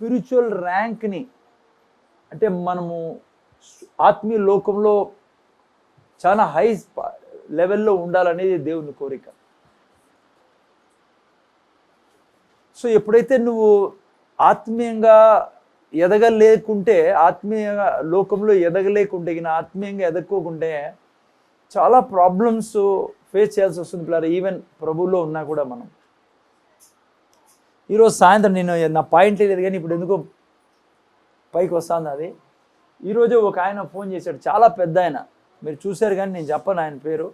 Spiritual ర్యాంక్ని, అంటే మనము ఆత్మీయ లోకంలో చాలా హై లెవెల్లో ఉండాలనేది దేవుని కోరిక. సో ఎప్పుడైతే నువ్వు ఆత్మీయంగా ఎదగలేకుంటే, ఆత్మీయ లోకంలో ఎదగలేకుంటే, ఆత్మీయంగా ఎదగకోకుంటే చాలా ప్రాబ్లమ్స్ ఫేస్ చేయాల్సి వస్తుంది పిల్లలు. ఈవెన్ ప్రభువులో ఉన్నా కూడా మనం. ఈరోజు సాయంత్రం నేను నా పాయింట్ లేదు కానీ ఇప్పుడు ఎందుకో పైకి వస్తుంది అది. ఈరోజు ఒక ఆయన ఫోన్ చేశాడు, చాలా పెద్ద ఆయన, మీరు చూశారు కానీ నేను చెప్పను ఆయన పేరు.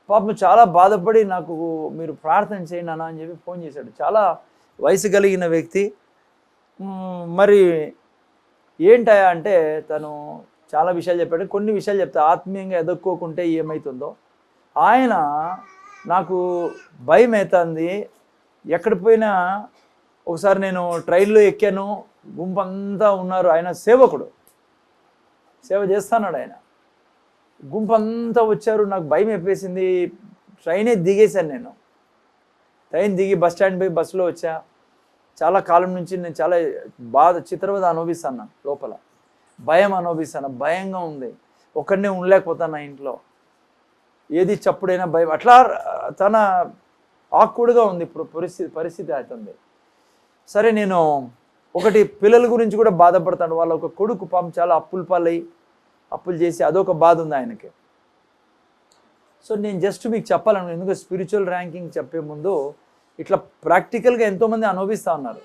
పాపం చాలా బాధపడి నాకు మీరు ప్రార్థన చేయండి అన్న అని చెప్పి ఫోన్ చేశాడు. చాలా వయసు కలిగిన వ్యక్తి. మరి ఏంటయా అంటే తను చాలా విషయాలు చెప్పాడు. కొన్ని విషయాలు చెప్తే ఆత్మీయంగా ఎదుర్కోకుంటే ఏమవుతుందో. ఆయన నాకు భయం అవుతుంది, ఎక్కడ పోయినా. ఒకసారి నేను ట్రైన్లో ఎక్కాను, గుంపు అంతా ఉన్నారు. ఆయన సేవకుడు, సేవ చేస్తున్నాడు ఆయన. గుంపు అంతా వచ్చారు, నాకు భయం అయిపోయింది. ట్రైనే దిగేశాను నేను. ట్రైన్ దిగి బస్ స్టాండ్ పోయి బస్సులో వచ్చా. చాలా కాలం నుంచి నేను చాలా చిత్రవద అనుభవిస్తాను, లోపల భయం అనుభవిస్తాను, భయంగా ఉంది. ఒక్కడనే ఉండలేకపోతాను నా ఇంట్లో. ఏది చప్పుడైనా భయం, అట్లా తన ఆకుడుగా ఉంది ఇప్పుడు పరిస్థితి అవుతుంది. సరే నేను ఒకటి పిల్లల గురించి కూడా బాధపడతాను. వాళ్ళ ఒక కొడుకు పాపం చాలా అప్పులు చేసి అదొక బాధ ఉంది ఆయనకి. సో నేను జస్ట్ మీకు చెప్పాలను, ఎందుకంటే స్పిరిచువల్ ర్యాంకింగ్ చెప్పే ముందు ఇట్లా ప్రాక్టికల్గా ఎంతోమంది అనుభవిస్తూ ఉన్నారు.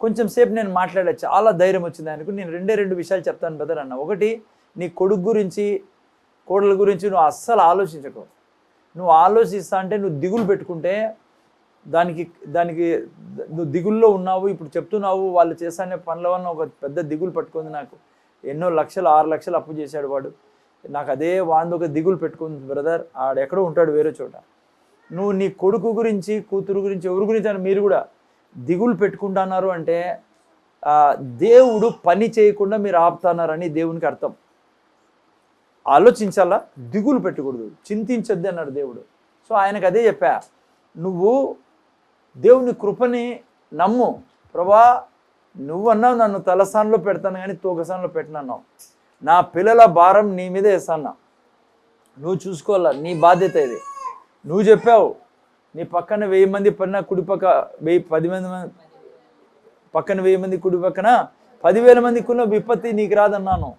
కొంచెం సేపు నేను మాట్లాడా, చాలా ధైర్యం వచ్చింది ఆయనకు. నేను రెండు విషయాలు చెప్తాను బ్రదర్ అన్న. ఒకటి, నీ కొడుకు గురించి కోడల గురించి నువ్వు అస్సలు ఆలోచించకు. నువ్వు ఆలోచిస్తా అంటే నువ్వు దిగులు పెట్టుకుంటే దానికి నువ్వు దిగుల్లో ఉన్నావు. ఇప్పుడు చెప్తున్నావు వాళ్ళు చేసానే పనుల వల్ల ఒక పెద్ద దిగులు పట్టుకుంది నాకు. ఎన్నో లక్షలు 6 లక్షలు అప్పు చేశాడు వాడు. నాకు అదే వాడిని ఒక దిగులు పెట్టుకుంది బ్రదర్. ఆడెక్కడో ఉంటాడు వేరే చోట. నువ్వు నీ కొడుకు గురించి కూతురు గురించి ఎవరి గురించి అని మీరు కూడా దిగులు పెట్టుకుంటున్నారు అంటే దేవుడు పని చేయకుండా మీరు ఆపుతున్నారని దేవునికి అర్థం. ఆలోచించాలా, దిగులు పెట్టకూడదు, చింతించొద్దు అన్నాడు దేవుడు. సో ఆయనకు అదే చెప్పా, నువ్వు దేవుని కృపని నమ్ము. ప్రభా నువ్వన్నావు నన్ను తలస్థానంలో పెడతాను కానీ తోకస్థానంలో పెట్టనన్నావు. నా పిల్లల భారం నీ మీదే వేస్తాను, నువ్వు చూసుకోవాలా, నీ బాధ్యత ఇది. నువ్వు చెప్పావు నీ పక్కన 1000 మంది పడినా కుడిపక్క 10 మంది పక్కన 1000 మంది కుడి పక్కన 10,000 మందికి ఉన్న విపత్తి నీకు రాదన్నాను.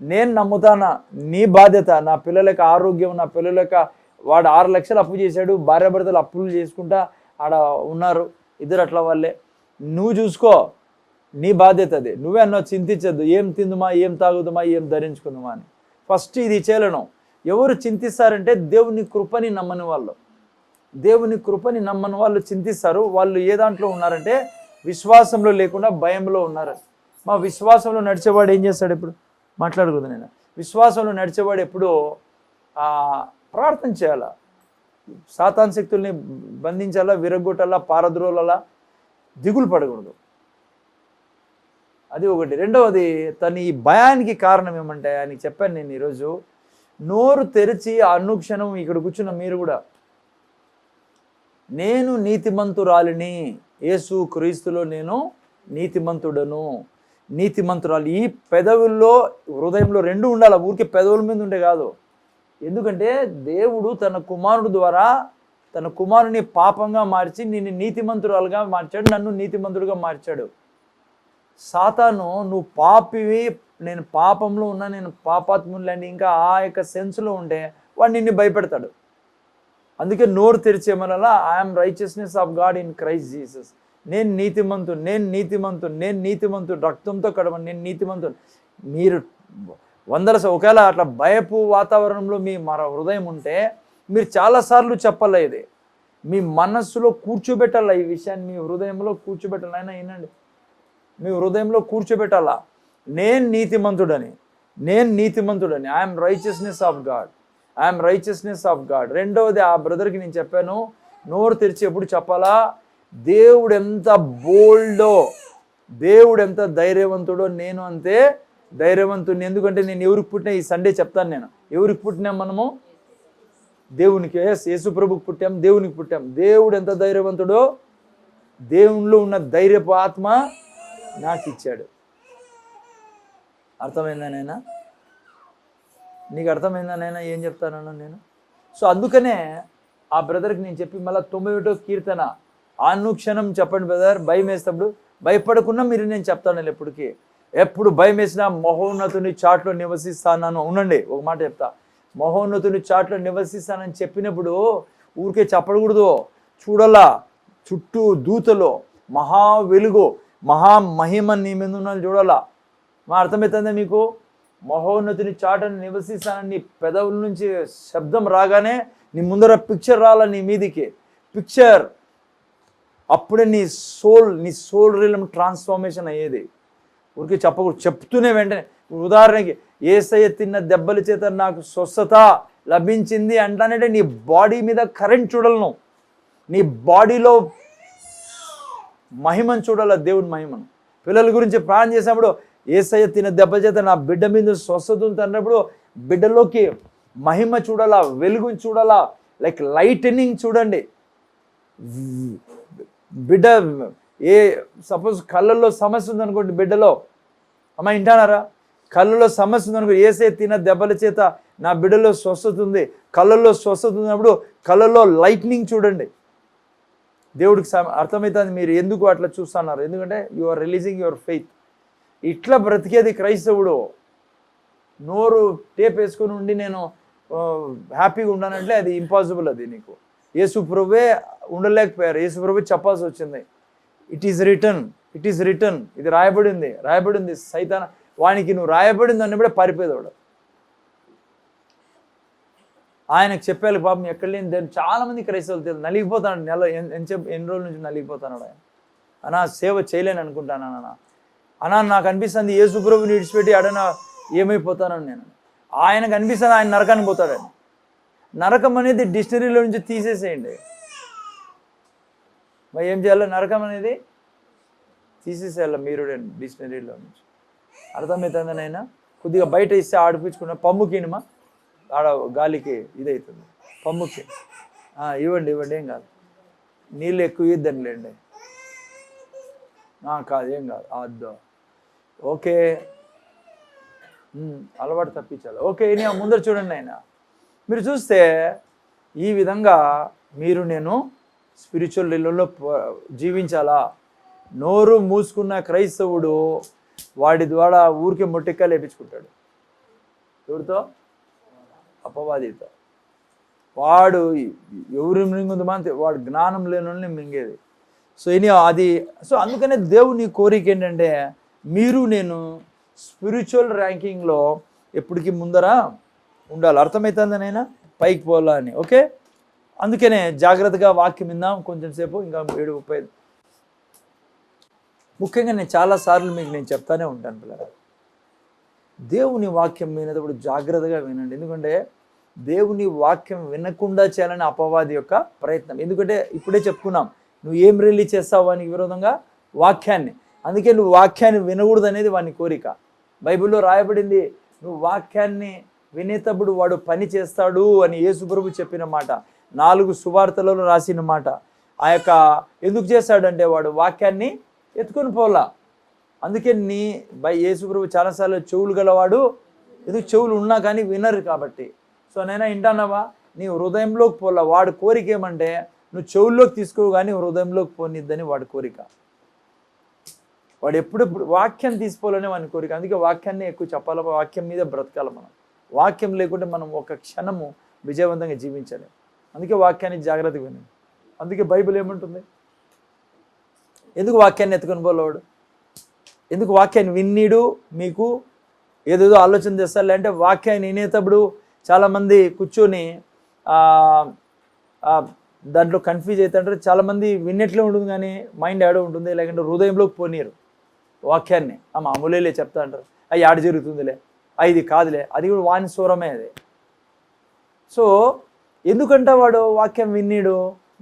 నేను నమ్ముతానా, నీ బాధ్యత. నా పిల్లలకి ఆరోగ్యం, నా పిల్లలకి వాడు 6 లక్షలు అప్పు చేశాడు, భార్యాభర్తలు అప్పులు చేసుకుంటా ఆడ ఉన్నారు, ఇద్దరు అట్లా వాళ్ళే. నువ్వు చూసుకో, నీ బాధ్యత అది. నువ్వే అన్నావు చింతించద్దు, ఏం తిందుమా, ఏం తాగుదుమా, ఏం ధరించుకుందుమా అని. ఫస్ట్ ఇది చేయలేను. ఎవరు చింతిస్తారంటే దేవుని కృపని నమ్మని వాళ్ళు. దేవుని కృపని నమ్మని వాళ్ళు చింతిస్తారు. వాళ్ళు ఏ దాంట్లో ఉన్నారంటే విశ్వాసంలో లేకుండా భయంలో ఉన్నారు. మా విశ్వాసంలో నడిచేవాడు ఏం చేస్తాడు? ఇప్పుడు మాట్లాడకూడదు నేను. విశ్వాసంలో నడిచేవాడు ఎప్పుడూ ప్రార్థన చేయాలా, సాతాన్ శక్తుల్ని బంధించాలా, విరగొట్టాలా, పారద్రోలాలా, దిగులు పడకూడదు. అది ఒకటి. రెండవది, తను ఈ భయానికి కారణం ఏమంటే ఆయనకి చెప్పాను నేను ఈరోజు, నోరు తెరిచి అనుక్షణం ఇక్కడ కూర్చున్న మీరు కూడా, నేను నీతిమంతురాలిని, యేసు క్రీస్తులో నేను నీతిమంతుడను, నీతిమంతురాలు. ఈ పెదవుల్లో హృదయంలో 2 ఉండాలి, ఊరికే పెదవుల మీద ఉండే కాదు. ఎందుకంటే దేవుడు తన కుమారుడు ద్వారా తన కుమారుని పాపంగా మార్చి నిన్ను నీతిమంతురాలుగా మార్చాడు, నన్ను నీతిమంతుడుగా మార్చాడు. సాతాను నువ్వు పాపివి, నేను పాపంలో ఉన్నా, నేను పాపాత్ములని ఇంకా ఆ యొక్క సెన్స్లో ఉంటే వాడు నిన్ను భయపెడతాడు. అందుకే నోరు తెరిచేమనలా, I'm righteousness of God in Christ Jesus. నేను నీతిమంతుడు, నేను నీతిమంతుడు, నేను నీతిమంతుడు, రక్తంతో కడవను, నేను నీతిమంతుడు. మీరు ఒకవేళ అట్లా భయపు వాతావరణంలో మీ హృదయం ఉంటే మీరు చాలాసార్లు చెప్పాలి. ఇది మీ మనస్సులో కూర్చోబెట్టాలా, ఈ విషయాన్ని మీ హృదయంలో కూర్చోబెట్టాలి. అయినా వినండి, మీ హృదయంలో కూర్చోబెట్టాలా, నేను నీతిమంతుడని, నేను నీతిమంతుడని. I'm righteousness of God, I'm righteousness of God. రెండవది, ఆ బ్రదర్కి నేను చెప్పాను, నోరు తెరిచి ఎప్పుడు చెప్పాలా, దేవుడు ఎంత బోల్డో, దేవుడు ఎంత ధైర్యవంతుడో నేను అంతే ధైర్యవంతుడిని. ఎందుకంటే నేను ఎవరికి పుట్టినా, ఈ సండే చెప్తాను నేను, ఎవరికి పుట్టినాం మనము? దేవునికి. యేసు ప్రభుకి పుట్టాం, దేవునికి పుట్టాం. దేవుడు ఎంత ధైర్యవంతుడో, దేవునిలో ఉన్న ధైర్యపు ఆత్మ నాకు ఇచ్చాడు. అర్థమైందా నైనా? నీకు అర్థమైందా నైనా ఏం చెప్తానన్నా నేను? సో అందుకనే ఆ బ్రదర్కి నేను చెప్పి మళ్ళీ 91వ కీర్తన అనుక్షణం చెప్పండి బ్రదర్. భయం వేసేటప్పుడు భయపడకుండా మీరు నేను చెప్తాను ఎప్పటికీ. ఎప్పుడు భయం వేసినా మహోన్నతుని చాట్లో నివసిస్తాను. అవునండి, ఒక మాట చెప్తా, మహోన్నతుని చాట్లో నివసిస్తానని చెప్పినప్పుడు ఊరికే చెప్పకూడదు. చూడాలా, చుట్టూ దూతలో మహా వెలుగు, మహా మహిమ నీ మీద ఉన్న చూడాలా. మా అర్థమవుతుందా మీకు? మహోన్నతుని చాటను నివసిస్తానని నీ పెదవుల నుంచి శబ్దం రాగానే నీ ముందర పిక్చర్ రాలా, నీ మీదికి పిక్చర్. అప్పుడే నీ సోల్ రీలం ట్రాన్స్ఫార్మేషన్ అయ్యేది. ఊరికి చెప్పకూడదు, చెప్తూనే వెంటనే. ఉదాహరణకి యేసయ్య తిన్న దెబ్బల చేత నాకు స్వస్థత లభించింది అంటానంటే నీ బాడీ మీద కరెంట్ చూడలను, నీ బాడీలో మహిమను చూడాల, దేవుని మహిమను. పిల్లల గురించి ప్రార్థన చేసినప్పుడు యేసయ్య తిన్న దెబ్బ చేత నా బిడ్డ మీద స్వస్థత అన్నప్పుడు బిడ్డలోకి మహిమ చూడాలా, వెలుగుని చూడాలా, లైక్ లైటనింగ్ చూడండి. బిడ్డ సపోజ్ కళ్ళల్లో సమస్య ఉందనుకోండి, బిడ్డలో అమ్మ వింటానారా, కళ్ళలో సమస్య ఉందనుకో, యేసయ్య తిన్న దెబ్బల చేత నా బిడ్డలో స్వస్థత ఉంది, కళ్ళల్లో స్వస్థత ఉన్నప్పుడు కళ్ళల్లో లైట్నింగ్ చూడండి. దేవుడికి అర్థమవుతుంది మీరు ఎందుకు అట్లా చూస్తున్నారు. ఎందుకంటే you are releasing your faith. ఇట్లా బ్రతికేది క్రైస్తవుడు. నోరు టేప్ వేసుకుని ఉండి నేను హ్యాపీగా ఉన్నానంటే అది ఇంపాసిబుల్. అది నీకు యేసు ప్రభువే ఉండలేకపోయారు, యేసు ప్రభువే చెప్పాల్సి వచ్చింది. ఇట్ ఈస్ రిటర్న్, ఇది రాయబడింది. సైతాన వానికి నువ్వు రాయబడింది అన్నప్పుడే పారిపోయేవాడు. ఆయనకు చెప్పాలి పాపం ఎక్కడ లేని దేవుడు. చాలామంది క్రైస్తవులు తెలియదు, నలిగిపోతాడు. ఎన్ని రోజుల నుంచి నలిగిపోతున్నాడు ఆయన. అన్నా సేవ చేయలేను అనుకుంటాను అన్నా నాకు అనిపిస్తుంది యేసు ప్రభువుని విడిచిపెట్టి అడనా ఏమైపోతానని నేను. ఆయనకు అనిపిస్తుంది ఆయన నరకానికి పోతాడని. నరకం అనేది డిక్షనరీలో నుంచి తీసేసేయండి. మరి ఏం చేయాలి? నరకం అనేది తీసేసేయాలి మీరు డిక్షనరీలో నుంచి. అర్థమవుతుందనైనా కొద్దిగా బయట ఇస్తే ఆడిపించుకున్న పమ్ముకినమా ఆడ గాలికి ఇదవుతుంది. పమ్ముకి ఇవ్వండి ఏం కాదు, నీళ్ళు ఎక్కువ ఇద్దంలేండి. కాదు ఏం కాదు, అద్దో ఓకే, అలవాటు తప్పించాలి. ఓకే, ఈయన ముందర చూడండి. ఆయన మీరు చూస్తే ఈ విధంగా నేను స్పిరిచువల్ రిలేలో జీవించాలా. నోరు మూసుకున్న క్రైస్తవుడు వాడి ద్వారా ఊరికే మొట్టికాయలు వేయించుకుంటాడు. ఎవరితో? అపవాదితో. వాడు ఎవరు మింగుంది మాంతే, వాడు జ్ఞానం లేని వాళ్ళని మింగేది. సో అందుకనే దేవుని కోరిక ఏంటంటే నేను స్పిరిచువల్ ర్యాంకింగ్లో ఎప్పటికీ ముందర ఉండాలి. అర్థమవుతుందనైనా పైకి పోవాలా అని. ఓకే, అందుకనే జాగ్రత్తగా వాక్యం విందాం కొంచెం సేపు, ఇంకా 7:30. ముఖ్యంగా నేను చాలాసార్లు మీకు నేను చెప్తానే ఉంటాను పిల్లలు, దేవుని వాక్యం వినేటప్పుడు జాగ్రత్తగా వినండి. ఎందుకంటే దేవుని వాక్యం వినకుండా చేయాలని అపవాది యొక్క ప్రయత్నం. ఎందుకంటే ఇప్పుడే చెప్పుకున్నాం, నువ్వు ఏం రిలీజ్ చేస్తావు వానికి విరోధంగా? వాక్యాన్ని. అందుకే నువ్వు వాక్యాన్ని వినకూడదు అనేది వాని కోరిక. బైబిల్లో రాయబడింది, నువ్వు వాక్యాన్ని వినేటప్పుడు వాడు పని చేస్తాడు అని యేసు ప్రభు చెప్పిన మాట, 4 సువార్తలలో రాసిన మాట. ఎందుకు చేస్తాడంటే వాడు వాక్యాన్ని ఎత్తుకొని పోలా. అందుకే యేసు ప్రభు చాలాసార్లు చెవులు గలవాడు, ఎందుకు చెవులు ఉన్నా కానీ వినరు కాబట్టి. సో నైనా వింటానవా, నీ హృదయంలోకి పోలా. వాడు కోరిక ఏమంటే నువ్వు చెవుల్లోకి తీసుకోవు కానీ హృదయంలోకి పోనిద్దని వాడి కోరిక. వాడు ఎప్పుడు వాక్యం తీసుకోవాలనే వాని కోరిక. అందుకే వాక్యాన్ని ఎక్కువ చెప్పాలి, వాక్యం మీద బ్రతకాలి మనం. వాక్యం లేకుంటే మనం ఒక క్షణము విజయవంతంగా జీవించాలి. అందుకే వాక్యాన్ని జాగ్రత్తగా వినండి. అందుకే బైబిల్ ఏమంటుంది? ఎందుకు వాక్యాన్ని ఎత్తుకొని పోలేవాడు? ఎందుకు వాక్యాన్ని విన్నీడు మీకు ఏదేదో ఆలోచన చేస్తారు అంటే వాక్యాన్ని వినేటప్పుడు చాలామంది కూర్చొని దాంట్లో కన్ఫ్యూజ్ అవుతుంటారు. చాలామంది విన్నట్లే ఉంటుంది కానీ మైండ్ ఆడో ఉంటుంది, లేకుంటే హృదయంలోకి పోనీరు వాక్యాన్ని. మామూలే చెప్తా అంటారు, అవి ఆడ జరుగుతుందిలే, ఇది కాదులే, అది కూడా వాని స్వరమే అది. సో ఎందుకంటే వాడు వాక్యం విన్నీడు.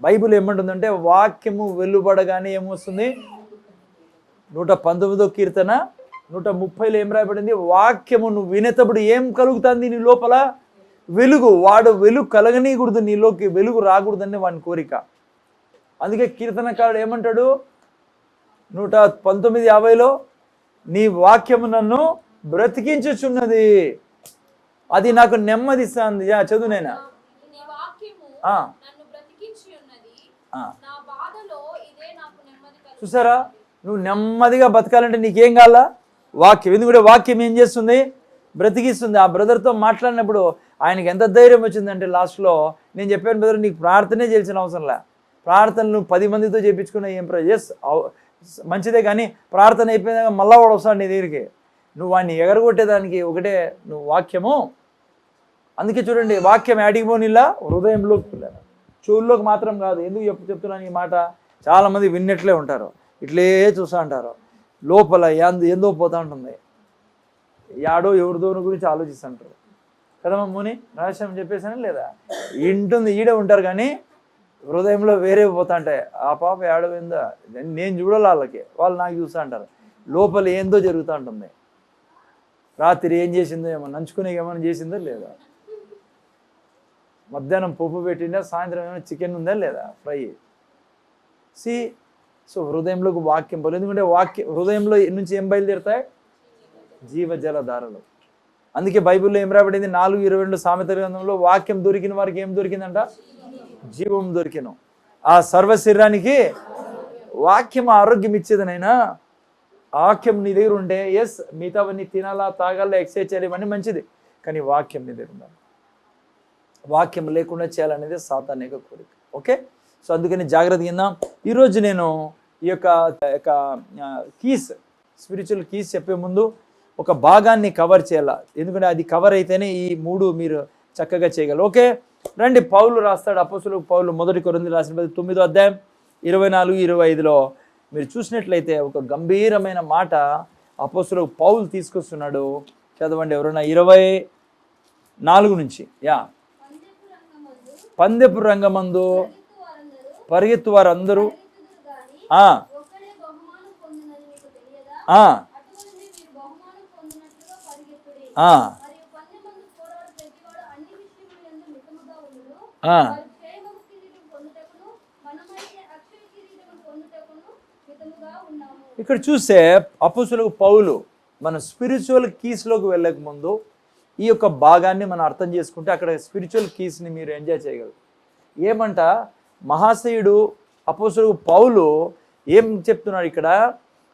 బైబిల్ ఏమంటుందంటే వాక్యము వెలువడగానే ఏమొస్తుంది? 119వ కీర్తన 130లో ఏం రాయబడింది? వాక్యము నువ్వు వినేటప్పుడు ఏం కలుగుతుంది నీ లోపల? వెలుగు. వాడు వెలుగు కలగనీయకూడదు, నీలోకి వెలుగు రాకూడదని వాని కోరిక. అందుకే కీర్తనకారుడు ఏమంటాడు? 119:50 నీ వాక్యము నన్ను బ్రతికించుచున్నది, అది నాకు నెమ్మది ఇస్తుంది. చదువు నైనా. చూసారా, నువ్వు నెమ్మదిగా బతకాలంటే నీకేం కావాలా? వాక్యం. ఎందుకంటే వాక్యం ఏం చేస్తుంది? బ్రతికిస్తుంది. ఆ బ్రదర్తో మాట్లాడినప్పుడు ఆయనకి ఎంత ధైర్యం వచ్చిందంటే లాస్ట్లో నేను చెప్పాను, బ్రదర్ నీకు ప్రార్థనే చేయాల్సిన అవసరంలే, ప్రార్థనలు 10 మందితో చేయించుకున్న ఏం మంచిదే, కానీ ప్రార్థన అయిపోయినాక మళ్ళా వాడు వస్తాడు నీ దగ్గరికి. నువ్వు వాడిని ఎగరగొట్టేదానికి ఒకటే నువ్వు వాక్యము. అందుకే చూడండి, వాక్యం యాడికి పోనిలా, హృదయంలోకి వెళ్ళాను, చెవుల్లోకి మాత్రం కాదు. ఎందుకు చెప్తున్నాను ఈ మాట? చాలామంది విన్నట్లే ఉంటారు, ఇట్లే చూస్తూ ఉంటారు, లోపల ఏందో పోతూ ఉంటుంది, యాడో ఎవరిదోని గురించి ఆలోచిస్తుంటారు కదా. మమ్మూని రహస్యం చెప్పేసాను లేదా? ఇంటుంది ఈడే ఉంటారు, కానీ హృదయంలో వేరే పోతా ఉంటాయి. ఆ పాప ఏడవేందా నేను చూడాలి, వాళ్ళు నాకు చూస్తూ అంటారు, లోపల ఏందో జరుగుతూ ఉంటుంది. రాత్రి ఏం చేసిందో ఏమో, నంచుకునే ఏమైనా చేసిందో లేదా, మధ్యాహ్నం పప్పు పెట్టిందా, సాయంత్రం ఏమైనా చికెన్ ఉందా లేదా, ఫ్రై. సో హృదయంలోకి వాక్యం పోలేదు. ఎందుకంటే హృదయంలో నుంచి ఏం బయలుదేరుతాయి? జీవజలధారలు. అందుకే బైబిల్లో ఏం రాబడింది? 4:22 సామెతల గ్రంథంలో, వాక్యం దొరికిన వారికి ఏం దొరికిందంట? జీవం దొరికిన. ఆ సర్వ శరీరానికి వాక్యం ఆరోగ్యం ఇచ్చేదనైనా. వాక్యం నీ దగ్గర ఉంటే ఎస్ మిగతావన్నీ తినాలా, తాగాలా, ఎక్సర్సైజ్ చేయాలి, ఇవన్నీ మంచిది, కానీ వాక్యం నీ దగ్గర ఉండాలి. వాక్యం లేకుండా చేయాలనేది సాతాను యొక్క కోరిక. ఓకే, సో అందుకని జాగ్రత్త కింద ఈరోజు నేను ఈ యొక్క కీస్, స్పిరిచువల్ కీస్ చెప్పే ముందు ఒక భాగాన్ని కవర్ చేయాల. ఎందుకంటే అది కవర్ అయితేనే ఈ 3 మీరు చక్కగా చేయగలరు. ఓకే రండి, పౌలు రాస్తాడు, అపోస్తలుడు పౌలు 1 కొరింథీయులకు రాసిన 9వ అధ్యాయం 24-25లో మీరు చూసినట్లయితే ఒక గంభీరమైన మాట అపోస్తలుడు పౌలు తీసుకొస్తున్నాడు. చదవండి ఎవరైనా. 24 నుంచి. పందెపు రంగమందు పరిగెత్తు వారందరూ ఇక్కడ చూస్తే అపోస్తలుడు పౌలు మన స్పిరిచువల్ కీస్లోకి వెళ్ళక ముందు ఈ యొక్క భాగాన్ని మనం అర్థం చేసుకుంటే అక్కడ స్పిరిచువల్ కీస్ని మీరు ఎంజాయ్ చేయగలరు. ఏమంట మహాశయుడు అపోస్తలుడు పౌలు ఏం చెప్తున్నాడు ఇక్కడ?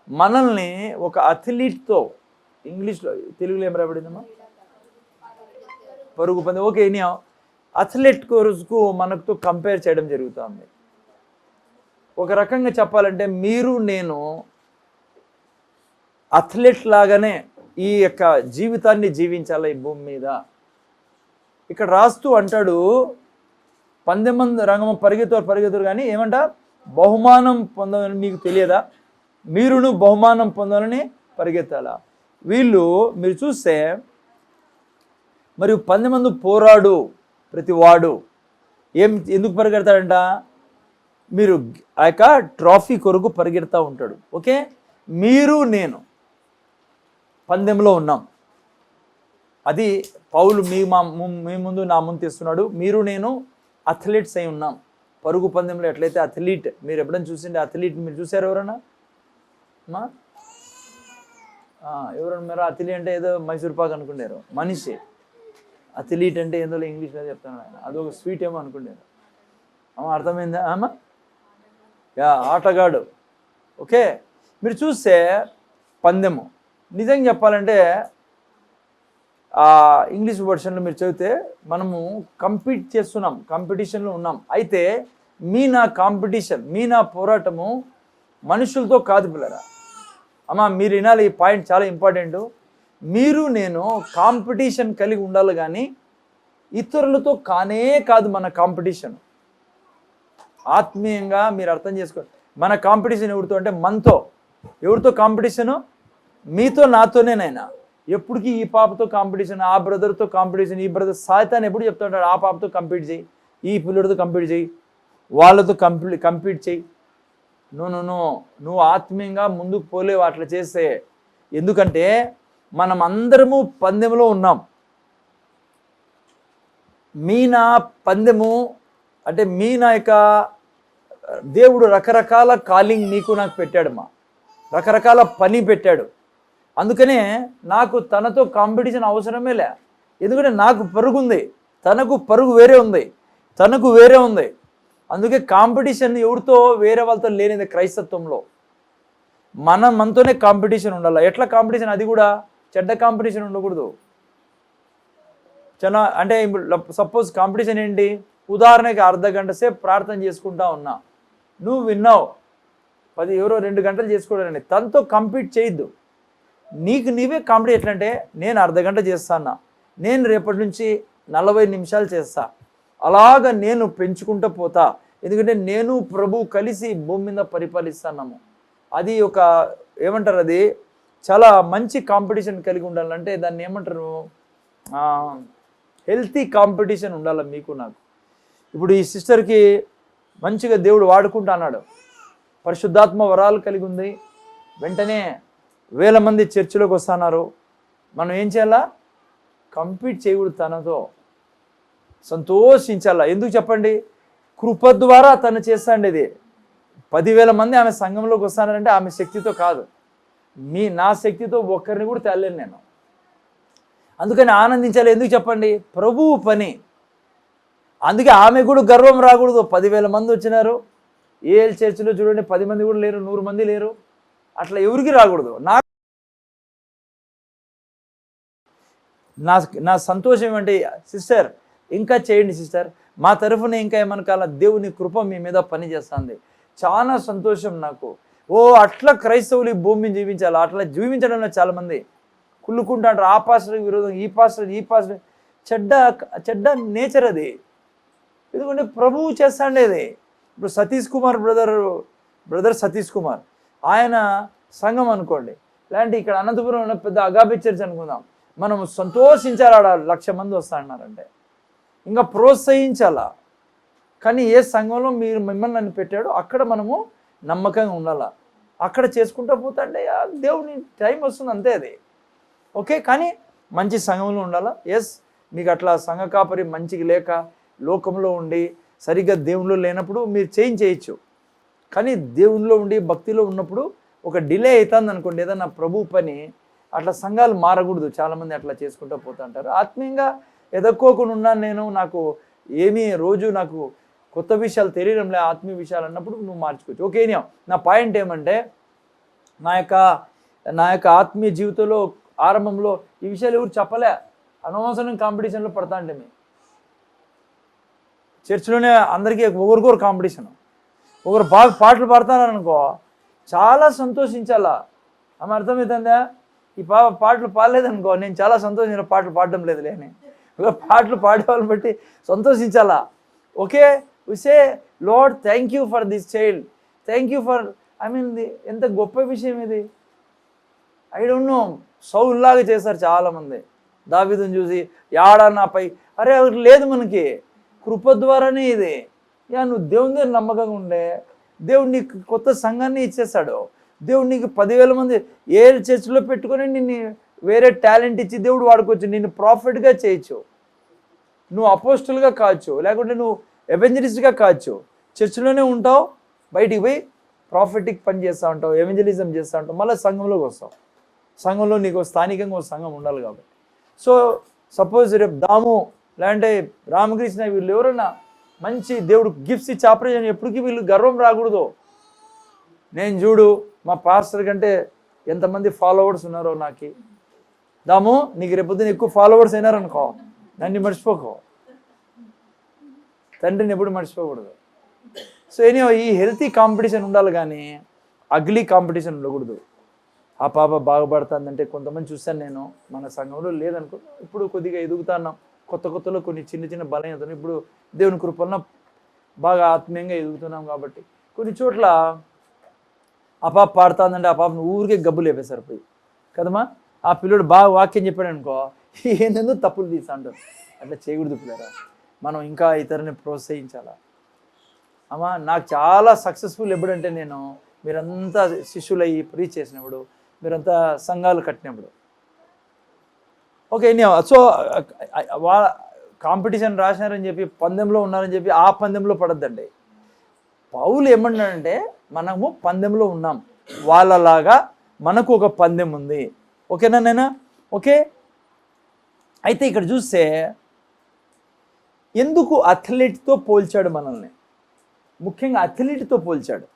మనల్ని ఒక అథ్లీట్తో, ఇంగ్లీష్లో తెలుగులో ఏం రాబడిందమ్మా? పరుగు పందెం. ఓకే, ఇని అథ్లెట్ కోర్సుకు మనకు కంపేర్ చేయడం జరుగుతుంది. ఒక రకంగా చెప్పాలంటే మీరు నేను అథ్లెట్ లాగానే ఈ యొక్క జీవితాన్ని జీవించాలి ఈ భూమి మీద. ఇక్కడ రాస్తూ అంటాడు, పందెమందు రంగం పరిగెత్తురు కానీ ఏమంట? బహుమానం పొందాలని మీకు తెలియదా? మీరును బహుమానం పొందాలని పరిగెత్తాలా? వీళ్ళు మీరు చూస్తే మరియు 10 మంది పోరాడు ప్రతివాడు ఎందుకు పరిగెడతాడంట? మీరు ఆ యొక్క ట్రాఫీ కొరకు పరిగెడతా ఉంటాడు. ఓకే, మీరు నేను పందెంలో ఉన్నాం. అది పౌలు మీ ముందు నా ముందు తెస్తున్నాడు. మీరు నేను అథ్లెట్స్ అయి ఉన్నాం. పరుగు పందెంలో ఎట్లయితే అథ్లీట్, మీరు ఎప్పుడైనా చూసిండే అథ్లీట్ మీరు చూసారు ఎవరన్నా? ఎవరన్నా మీరు అథ్లీట్ అంటే ఏదో మైసూర్ పాక్ అనుకున్నారు. మనిషి అథ్లీట్ అంటే ఏదో ఇంగ్లీష్లో చెప్తాను ఆయన, అదొక స్వీట్ ఏమో అనుకున్నారు. అర్థమైందా? ఆటగాడు. ఓకే, మీరు చూస్తే పందెము నిజంగా చెప్పాలంటే ఇంగ్లీష్ వర్షన్లో మీరు చదివితే మనము కంపీట్ చేస్తున్నాం, కాంపిటీషన్లో ఉన్నాం. అయితే నా కాంపిటీషన్, నా పోరాటము మనుషులతో కాదు పిల్లరా. మీరు వినాలి, ఈ పాయింట్ చాలా ఇంపార్టెంట్. మీరు నేను కాంపిటీషన్ కలిగి ఉండాలి, కానీ ఇతరులతో కానే కాదు మన కాంపిటీషన్. ఆత్మీయంగా మీరు అర్థం చేసుకోండి. మన కాంపిటీషన్ ఎవరితో అంటే మనతో. ఎవరితో కాంపిటీషను? మీతో, నాతోనేనైనా. ఎప్పటికీ ఈ పాపతో కాంపిటీషన్, ఆ బ్రదర్తో కాంపిటీషన్, ఈ బ్రదర్ సాయితాన్ని ఎప్పుడు చెప్తుంటాడు, ఆ పాపతో కంపీట్ చేయి, ఈ పిల్లడితో కంపీట్ చేయి, వాళ్ళతో కంపీట్ చేయి. నువ్వు ఆత్మీయంగా ముందుకు పోలేవు అట్లా చేస్తే. ఎందుకంటే మనం అందరము పందెంలో ఉన్నాం. నా పందెము అంటే నా యొక్క దేవుడు రకరకాల కాలింగ్ నీకు నాకు పెట్టాడమ్మా. రకరకాల పని పెట్టాడు. అందుకనే నాకు తనతో కాంపిటీషన్ అవసరమే లే. ఎందుకంటే నాకు పరుగు ఉంది, తనకు పరుగు వేరే ఉంది. అందుకే కాంపిటీషన్ ఎవరితో వేరే వాళ్ళతో లేనిది క్రైస్తత్వంలో. మనతోనే కాంపిటీషన్ ఉండాలి. ఎట్లా కాంపిటీషన్? అది కూడా చెడ్డ కాంపిటీషన్ ఉండకూడదు. అంటే సపోజ్ కాంపిటీషన్ ఏంటి? ఉదాహరణకి అర్ధ గంట సేపు ప్రార్థన చేసుకుంటా ఉన్నా, నువ్వు విన్నావు, ఎవరో 2 గంటలు చేసుకోవడానికి, తనతో కంపీట్ చేయొద్దు. నీకు నీవే కాంపిటీషన్. ఎట్లంటే నేను అర్ధ గంట చేస్తాను, నేను రేపటి నుంచి 40 నిమిషాలు చేస్తా, అలాగా నేను పెంచుకుంటూ పోతా. ఎందుకంటే నేను ప్రభు కలిసి భూమి మీద పరిపాలిస్తున్నాము. అది ఒక ఏమంటారు, అది చాలా మంచి కాంపిటీషన్ కలిగి ఉండాలంటే దాన్ని ఏమంటారు, హెల్తీ కాంపిటీషన్ ఉండాలి మీకు నాకు. ఇప్పుడు ఈ సిస్టర్కి మంచిగా దేవుడు వాడుకుంటా అన్నాడు, పరిశుద్ధాత్మ వరాలు కలిగి ఉంది, వెంటనే 1000 మంది చర్చిలోకి వస్తున్నారు. మనం ఏం చేయాలా? కంపీట్ చేయకూడదు, తనతో సంతోషించాలా. ఎందుకు చెప్పండి? కృప ద్వారా తను చేస్తాండేది. 10,000 మంది ఆమె సంఘంలోకి వస్తానంటే ఆమె శక్తితో కాదు, నా శక్తితో ఒక్కరిని కూడా తేలేను నేను. అందుకని ఆనందించాలి. ఎందుకు చెప్పండి? ప్రభువు పని. అందుకే ఆమె కూడా గర్వం రాకూడదు. 10,000 మంది వచ్చినారు, ఏఎల్ చర్చిలో చూడండి 10 మంది కూడా లేరు, 100 మంది లేరు, అట్లా ఎవరికి రాకూడదు. నా సంతోషం ఏమంటే, సిస్టర్ ఇంకా చేయండి సిస్టర్, మా తరఫున ఇంకా ఏమనకాల దేవుని కృప మీ మీద పని చేస్తుంది. చాలా సంతోషం నాకు. అట్లా క్రైస్తవులు ఈ భూమిని జీవించాలి. అట్లా జీవించడంలో చాలామంది కుళ్ళుకుంటారు. ఆ పాస్టర్కి విరోధం, ఈ పాస్టర్ చెడ్డ నేచర్ అది. ఎందుకంటే ప్రభువు చేస్తాండేది. ఇప్పుడు సతీష్ కుమార్ బ్రదర్ సతీష్ కుమార్, ఆయన సంఘం అనుకోండి, ఇలాంటి ఇక్కడ అనంతపురం ఉన్న పెద్ద అగాబే చర్చ్ అనుకుందాం, మనం సంతోషించాలి. ఆడ 1,00,000 మంది వస్తారన్నారంటే ఇంకా ప్రోత్సహించాలా. కానీ ఏ సంఘంలో మిమ్మల్ని నన్ను పెట్టాడో అక్కడ మనము నమ్మకంగా ఉండాలా. అక్కడ చేసుకుంటూ పోతాంటే దేవుని టైం వస్తుంది, అంతే అది. ఓకే, కానీ మంచి సంఘంలో ఉండాలా. ఎస్, మీకు అట్లా సంఘ కాపరి మంచిగా లేక లోకంలో ఉండి సరిగ్గా దేవునిలో లేనప్పుడు మీరు చేయొచ్చు. కానీ దేవునిలో ఉండి భక్తిలో ఉన్నప్పుడు ఒక డిలే అవుతుంది అనుకోండి, ఏదన్నా ప్రభు పని, అట్లా సంఘాలు మారకూడదు. చాలామంది అట్లా చేసుకుంటూ పోతుంటారు. ఆత్మీయంగా ఎదక్కోకుండా ఉన్నాను నేను, నాకు రోజు నాకు కొత్త విషయాలు తెలియడంలే, ఆత్మీయ విషయాలు అన్నప్పుడు నువ్వు మార్చుకోవచ్చు. ఓకే, నా పాయింట్ ఏమంటే, నా యొక్క ఆత్మీయ జీవితంలో ఆరంభంలో ఈ విషయాలు ఎవరు చెప్పలే. అనవసరం కాంపిటీషన్లో పడతా అంటే మేము చర్చిలోనే అందరికీ ఒకరికొకరు కాంపిటీషన్. ఒకరు బాగా పాటలు పాడుతున్నారనుకో చాలా సంతోషించాలా. ఆమె అర్థమవుతుందా? ఈ పాటలు పాడలేదనుకో నేను చాలా సంతోషించిన, పాటలు పాడడం లేదులే అని. పాటలు పాడేవాళ్ళని బట్టి సంతోషించాలా. Okay, we say Lord thank you for this child, thank you for, ఎంత గొప్ప విషయం ఇది. ఐ డోంట్ నో, సౌల్లాగా చేశారు చాలామంది. దావీదుని చూసి నాపై అరే లేదు, మనకి కృప ద్వారానే ఇది. నువ్వు దేవుని దగ్గర నమ్మకంగా ఉండే, దేవుడు నీకు కొత్త సంఘాన్ని ఇచ్చేస్తాడు. దేవుడు నీకు 10,000 మంది ఏ చర్చిలో పెట్టుకొని నిన్ను వేరే టాలెంట్ ఇచ్చి దేవుడు వాడుకోవచ్చు. నిన్ను ప్రాఫిట్గా చేయొచ్చు, నువ్వు అపోస్టల్గా కావచ్చు, లేకుంటే నువ్వు ఎవెంజలిస్ట్గా కావచ్చు. చర్చిలోనే ఉంటావు, బయటికి పోయి ప్రాఫిటిక్ పని చేస్తూ ఉంటావు, ఎవెంజలిజం చేస్తూ ఉంటావు, మళ్ళీ సంఘంలోకి వస్తావు. సంఘంలో నీకు స్థానికంగా ఒక సంఘం ఉండాలి కాబట్టి. సో సపోజ్ రేపు దాము లేదంటే రామకృష్ణ వీళ్ళు ఎవరైనా మంచి దేవుడు గిఫ్ట్స్ ఇచ్చి ఆపరేషన్, ఎప్పటికీ వీళ్ళు గర్వం రాకూడదు. నేను చూడు మా పాస్టర్ కంటే ఎంతమంది ఫాలోవర్స్ ఉన్నారో నాకు. దాము నీకు రేపొద్దున ఎక్కువ ఫాలోవర్స్ అయినారనుకో, నన్ను మర్చిపోకో, తండ్రిని ఎప్పుడు మర్చిపోకూడదు. సో ఈ హెల్తీ కాంపిటీషన్ ఉండాలి, కానీ అగ్లీ కాంపిటీషన్ ఉండకూడదు. ఆ పాప బాగుపడుతుందంటే కొంతమంది చూశాను నేను, మన సంఘంలో లేదనుకో, ఇప్పుడు కొద్దిగా ఎదుగుతున్నాం, కొత్తలో కొన్ని చిన్న బలహీనతలు, ఇప్పుడు దేవుని కృపన్న బాగా ఆత్మీయంగా ఎదుగుతున్నాం కాబట్టి కొన్ని చోట్ల ఆ పాప పాడుతుందంటే ఆ పాపను ఊరికే గబ్బులు లేపేశారు పోయి కదమ్మా. ఆ పిల్లడు బాగా వాక్యం చెప్పాడు అనుకో, ఏందో తప్పులు తీసా అంటారు. అట్లా చేయకూడదు పిల్లరా, మనం ఇంకా ఇతరుని ప్రోత్సహించాలా. అమ్మా నాకు చాలా సక్సెస్ఫుల్ ఎప్పుడంటే, నేను మీరంతా శిష్యులయ్యి ప్రీచ్ చేసినప్పుడు, మీరంతా సంఘాలు కట్టినప్పుడు. ఓకే, సో కాంపిటీషన్ రాసినారని చెప్పి పందెంలో ఉన్నారని చెప్పి ఆ పందెంలో పడద్దండి. పౌలు ఏమన్నాడంటే, మనము పందెంలో ఉన్నాం, వాళ్ళలాగా మనకు ఒక పందెం ఉంది. ఓకేనా నైనా? ఓకే. అయితే ఇక్కడ చూస్తే ఎందుకు అథ్లెట్తో పోల్చాడు మనల్ని? ముఖ్యంగా అథ్లెట్తో పోల్చాడు,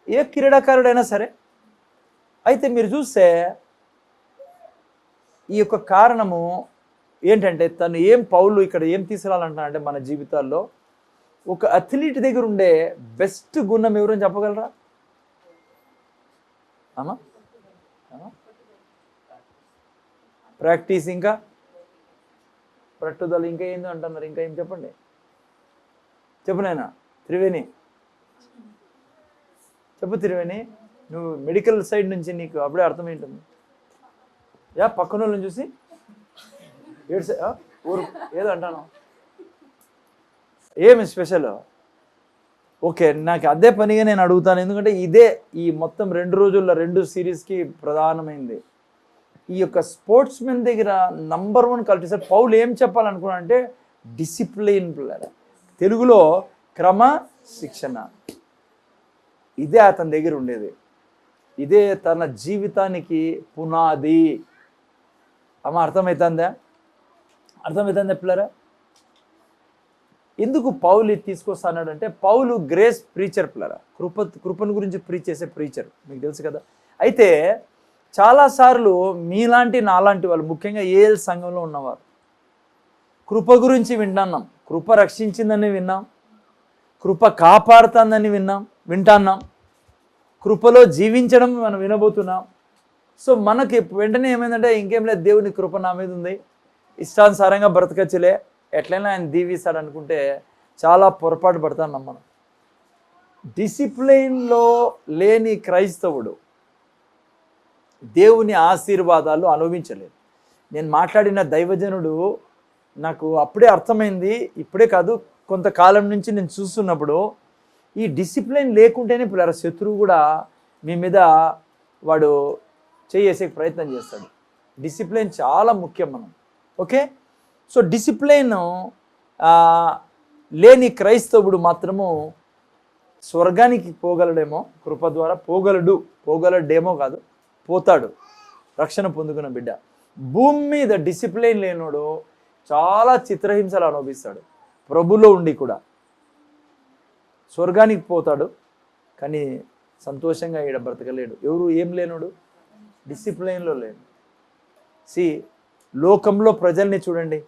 ఏ క్రీడాకారుడైనా సరే. అయితే మీరు చూస్తే ఈ యొక్క కారణము ఏంటంటే తను పౌలు ఇక్కడ ఏం తీసుకురావాలంటానంటే మన జీవితాల్లో ఒక అథ్లీట్ దగ్గర ఉండే బెస్ట్ గుణం ఎవరని చెప్పగలరా? అమ్మా ప్రాక్టీస్, ఇంకా పట్టుదల, ఇంకా ఏందో అంటున్నారు, ఇంకా ఏం చెప్పండి, చెప్పు నాయనా. త్రివేణి చెప్పు. త్రివేణి, నువ్వు మెడికల్ సైడ్ నుంచి నీకు అప్పుడే అర్థమైంటుంది. పక్కన వాళ్ళని చూసి ఊరు ఏదో అంటాను, ఏమి స్పెషల్? ఓకే, నాకు అదే పనిగా నేను అడుగుతాను, ఎందుకంటే ఇదే ఈ మొత్తం 2 రోజుల్లో 2 సిరీస్కి ప్రధానమైంది. ఈ యొక్క స్పోర్ట్స్ మెన్ దగ్గర నంబర్ 1 క్వాలిటీ సార్ పౌలు ఏం చెప్పాలనుకున్నా అంటే డిసిప్లిన్, తెలుగులో క్రమశిక్షణ. ఇదే అతని దగ్గర ఉండేది, ఇదే తన జీవితానికి పునాది. అర్థమవుతుందా పిల్లరా? ఎందుకు పౌలు తీసుకొస్తాడు అంటే పౌలు గ్రేస్ ప్రీచర్ పిల్లరా, కృపను గురించి ప్రీచ్ చేసే ప్రీచర్, మీకు తెలుసు కదా. అయితే చాలాసార్లు మీలాంటి నాలాంటి వాళ్ళు, ముఖ్యంగా ఏఎల్ సంఘంలో ఉన్నవారు, కృప గురించి వింటున్నాం, కృప రక్షించిందని విన్నాం, కృప కాపాడుతుందని వింటున్నాం, కృపలో జీవించడం మనం వినబోతున్నాం. సో మనకి వెంటనే ఏమైందంటే ఇంకేం లేదు, దేవుని కృప నా మీద ఉంది, ఇష్టానుసారంగా బ్రతకచ్చులే, ఎట్లయినా ఆయన దీవిస్తాడు అనుకుంటే చాలా పొరపాటు పడుతున్నాం మనం. డిసిప్లిన్లో లేని క్రైస్తవుడు దేవుని ఆశీర్వాదాలు అనుభవించలేదు. నేను మాట్లాడిన దైవజనుడు నాకు అప్పుడే అర్థమైంది, ఇప్పుడే కాదు కొంతకాలం నుంచి నేను చూస్తున్నప్పుడు, ఈ డిసిప్లిన్ లేకుంటేనే పిల్లల శత్రువు కూడా మీ మీద వాడు చేసే ప్రయత్నం చేస్తాడు. డిసిప్లిన్ చాలా ముఖ్యం మనం. ఓకే, సో డిసిప్లిన్ లేని క్రైస్తవుడు మాత్రము స్వర్గానికి పోగలడేమో, కృప ద్వారా పోగలడేమో కాదు, పోతాడు, రక్షణ పొందుకున్న బిడ్డ. భూమి మీద డిసిప్లిన్ లేనోడు చాలా చిత్రహింసలు అనుభవిస్తాడు, ప్రభులో ఉండి కూడా. స్వర్గానికి పోతాడు కానీ సంతోషంగా ఈడ బ్రతకలేడు. ఎవరు ఏం లేనోడు? డిసిప్లిన్లో లేడు. లోకంలో ప్రజల్ని చూడండి,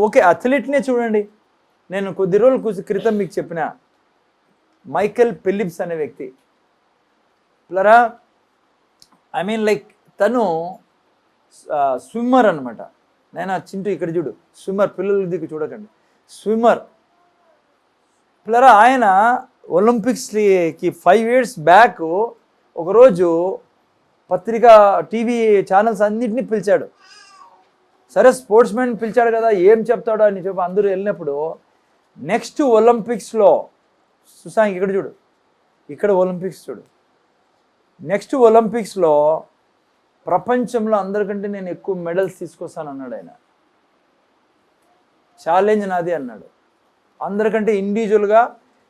ఓకే అథ్లెట్నే చూడండి. నేను కొద్ది రోజుల క్రితం మీకు చెప్పిన మైకెల్ ఫిలిప్స్ అనే వ్యక్తి పిల్లరా, లైక్ తను స్విమ్మర్ అనమాట. నేను చింటూ ఇక్కడ చూడు, స్విమ్మర్, పిల్లల దిక్కు చూడకండి, స్విమ్మర్ పిల్లరా. ఆయన ఒలింపిక్స్కి 5 years బ్యాక్ ఒకరోజు పత్రికా టీవీ ఛానల్స్ అన్నింటినీ పిలిచాడు. సరే స్పోర్ట్స్ మ్యాన్ పిలిచాడు కదా, ఏం చెప్తాడో అని చెప్పి అందరూ వెళ్ళినప్పుడు నెక్స్ట్ ఒలింపిక్స్లో సుశాంక్ ఇక్కడ చూడు, ఇక్కడ ఒలింపిక్స్ చూడు, నెక్స్ట్ ఒలింపిక్స్లో ప్రపంచంలో అందరికంటే నేను ఎక్కువ మెడల్స్ తీసుకొస్తాను అన్నాడు ఆయన. ఛాలెంజ్ నాది అన్నాడు. అందరికంటే ఇండివిజువల్గా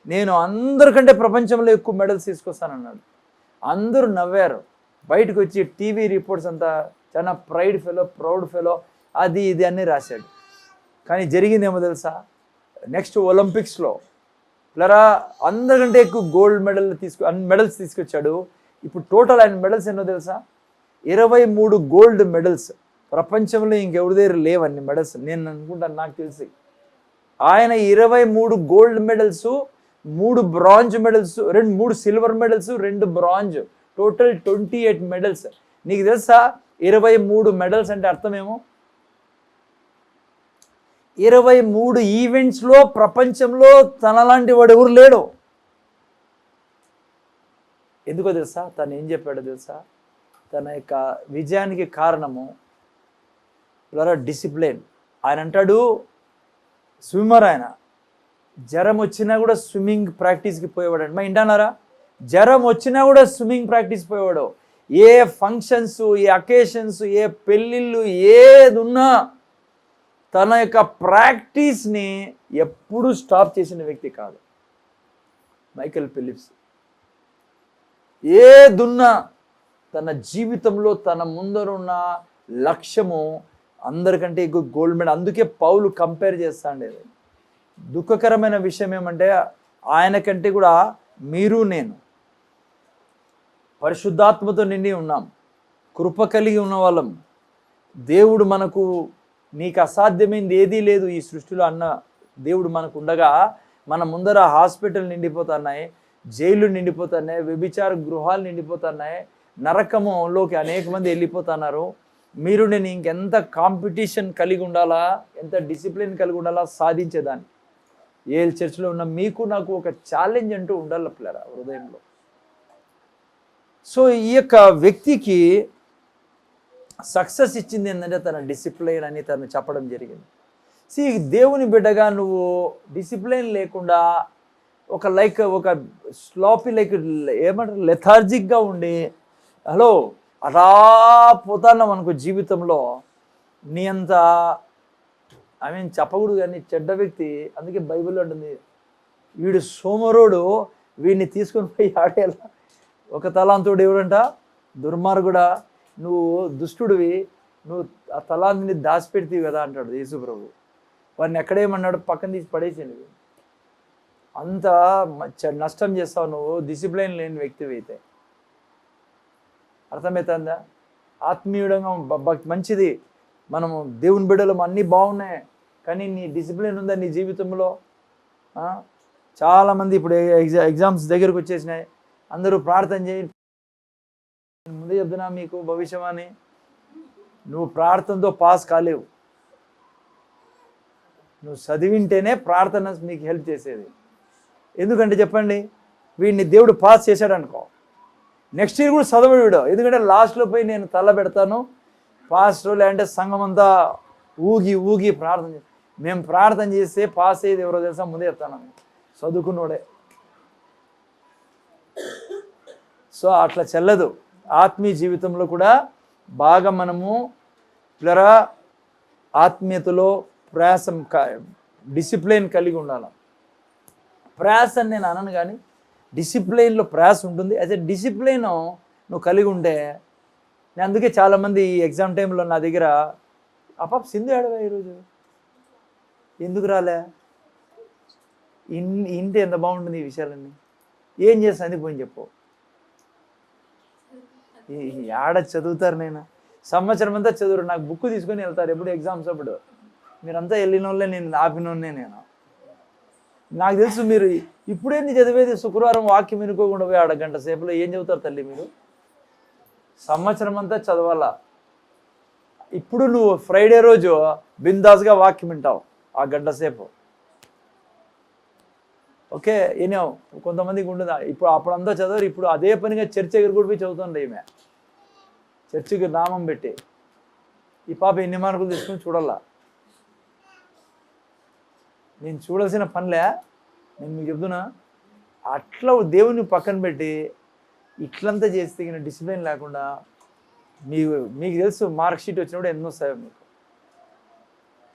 నేను అందరికంటే ప్రపంచంలో ఎక్కువ మెడల్స్ తీసుకొస్తాను అన్నాడు. అందరూ నవ్వారు. బయటకు వచ్చి టీవీ రిపోర్ట్స్ అంతా చాలా ప్రౌడ్ ఫెలో అది ఇది అన్నీ రాశాడు. కానీ జరిగిందేమో తెలుసా, నెక్స్ట్ ఒలింపిక్స్లో ప్లరా అందరికంటే ఎక్కువ గోల్డ్ మెడల్స్ తీసుకొచ్చాడు. ఇప్పుడు టోటల్ ఆయన మెడల్స్ ఎన్నో తెలుసా? 23 గోల్డ్ మెడల్స్. ప్రపంచంలో ఇంకెవరి దగ్గర లేవన్ని మెడల్స్ నేను అనుకుంటాను, నాకు తెలిసి. ఆయన 23 gold medals, 3 bronze medals, 3 silver medals, 2 bronze, total 28 medals. నీకు తెలుసా 23 మెడల్స్ అంటే అర్థమేమో? 23 ఈవెంట్స్లో ప్రపంచంలో తనలాంటి వాడు ఎవరు లేడు. ఎందుకో తెలుసా? తను ఏం చెప్పాడో తెలుసా? తన యొక్క విజయానికి కారణము డిసిప్లిన్. ఆయన అంటాడు, స్విమ్మర్ ఆయన, జ్వరం వచ్చినా కూడా స్విమ్మింగ్ ప్రాక్టీస్కి పోయేవాడు అంట. మా ఇంటన్నారా? జ్వరం వచ్చినా కూడా స్విమ్మింగ్ ప్రాక్టీస్ పోయేవాడు. ఏ ఫంక్షన్స్, ఏ అకేషన్స్, ఏ పెళ్ళిళ్ళు ఏది ఉన్నా తన యొక్క ప్రాక్టీస్ని ఎప్పుడూ స్టాప్ చేసిన వ్యక్తి కాదు మైకెల్ ఫిలిప్స్. ఏదున్నా తన జీవితంలో తన ముందరున్న లక్ష్యము అందరికంటే ఎక్కువ గోల్డ్ మెడల్. అందుకే పౌలు కంపేర్ చేస్తాండేది. దుఃఖకరమైన విషయం ఏమంటే ఆయన కంటే కూడా మీరు నేను పరిశుద్ధాత్మతో నిండి ఉన్నాం, కృప కలిగి ఉన్న వాళ్ళం. దేవుడు మనకు నీకు అసాధ్యమైంది ఏదీ లేదు ఈ సృష్టిలో అన్న దేవుడు మనకు ఉండగా మన ముందర హాస్పిటల్ నిండిపోతున్నాయి, జైళ్ళు నిండిపోతున్నాయి, వ్యభిచార గృహాలు నిండిపోతున్నాయి, నరకములోకి అనేక మంది వెళ్ళిపోతున్నారు. మీరు నేను ఇంకెంత కాంపిటీషన్ కలిగి ఉండాలా, ఎంత డిసిప్లిన్ కలిగి ఉండాలా సాధించేదాన్ని. ఏల్ చర్చిలో ఉన్న మీకు నాకు ఒక ఛాలెంజ్ అంటూ ఉండాలి పిల్లరా హృదయంలో. సో ఈ యొక్క వ్యక్తికి సక్సెస్ ఇచ్చింది ఏంటంటే తన డిసిప్లైన్ అని తను చెప్పడం జరిగింది. దేవుని బిడ్డగా నువ్వు డిసిప్లైన్ లేకుండా ఒక స్లాపీ ఏమంటారు లెథార్జిక్గా ఉండి అలా పోతాన్నాం అనుకో జీవితంలో, నీ అంత చెప్పకూడదు కానీ చెడ్డ వ్యక్తి. అందుకే బైబిల్ అంటుంది వీడు సోమరోడు వీడిని తీసుకొని పోయి ఆడేలా. ఒక తలాంతుడు ఎవరంట దుర్మార్గుడా, నువ్వు దుష్టుడివి, నువ్వు ఆ తలాంతిని దాచిపెడితీవి కదా అంటాడు యేసు ప్రభు. వాడిని ఎక్కడేమన్నాడు, పక్కన తీసి పడేసింది. అంత నష్టం చేస్తావు నువ్వు డిసిప్లైన్ లేని వ్యక్తివి అయితే. అర్థమవుతుందా? ఆత్మీయుడంగా మంచిది, మనము దేవుని బిడ్డలు అన్నీ బాగున్నాయి, కానీ నీ డిసిప్లిన్ ఉందా నీ జీవితంలో? చాలామంది ఇప్పుడు ఎగ్జామ్స్ దగ్గరకు వచ్చేసినాయి, అందరూ ప్రార్థన చేయి. ముందే చెప్తున్నా మీకు భవిష్యమని, నువ్వు ప్రార్థనతో పాస్ కాలేవు. నువ్వు చదివింటేనే ప్రార్థన నీకు హెల్ప్ చేసేది. ఎందుకంటే చెప్పండి, వీడిని దేవుడు పాస్ చేశాడు అనుకో, నెక్స్ట్ ఇయర్ కూడా చదవడు వీడు. ఎందుకంటే లాస్ట్లో పోయి నేను తల పెడతాను, పాస్టర్ లేదంటే సంఘం అంతా ఊగి ప్రార్థన మేము ప్రార్థన చేస్తే పాస్ అయ్యేది ఎవరో తెలుసా? ముందే చెప్తాను, చదువుకున్నోడే. సో అట్లా చెల్లదు. ఆత్మీయ జీవితంలో కూడా బాగా మనము ఆత్మీయతలో ప్రయాసం డిసిప్లైన్ కలిగి ఉండాలి. ప్రయాస అని నేను అనను, కానీ డిసిప్లైన్లో ప్రయాస ఉంటుంది. అయితే డిసిప్లైన్ నువ్వు కలిగి ఉంటే, నేను అందుకే చాలామంది ఎగ్జామ్ టైంలో నా దగ్గర అపాప సింధు ఆడవా ఈరోజు ఎందుకు రాలే, ఇంటి ఎంత బాగుంటుంది ఈ విషయాలన్నీ, ఏం చేస్తాను పోయి చెప్పు. ఆడ చదువుతారు, నేను సంవత్సరం అంతా చదువురు, నాకు బుక్ తీసుకొని వెళ్తారు ఎప్పుడు ఎగ్జామ్స్ అప్పుడు. మీరంతా వెళ్ళిన వాళ్ళే, నేను ఆపినోనే. నాకు తెలుసు మీరు ఇప్పుడేంది చదివేది, శుక్రవారం వాక్యం వినుకోకుండా పోయి ఆడ గంట సేపులో ఏం చదువుతారు తల్లి మీరు? సంవత్సరం అంతా చదవాలా. ఇప్పుడు నువ్వు ఫ్రైడే రోజు బిందాస్గా వాక్యం వింటావు ఆ గంట సేపు. ఓకే, ఏనావు కొంతమందికి ఉండదా, ఇప్పుడు అప్పుడంతా చదవరు, ఇప్పుడు అదే పనిగా చర్చ్ దగ్గర కూడా పోయి చదువుతుండే. ఈమె చర్చికి నామం పెట్టి ఈ పాప ఎన్ని మార్కులు తీసుకుని చూడాలా. నేను చూడాల్సిన పనిలే, నేను మీకు చెప్తున్నా. అట్లా దేవుని పక్కన పెట్టి ఇట్లంతా చేస్తే డిసిప్లిన్ లేకుండా మీకు తెలుసు మార్క్ షీట్ వచ్చినప్పుడు ఎన్నో వస్తాయో. మీకు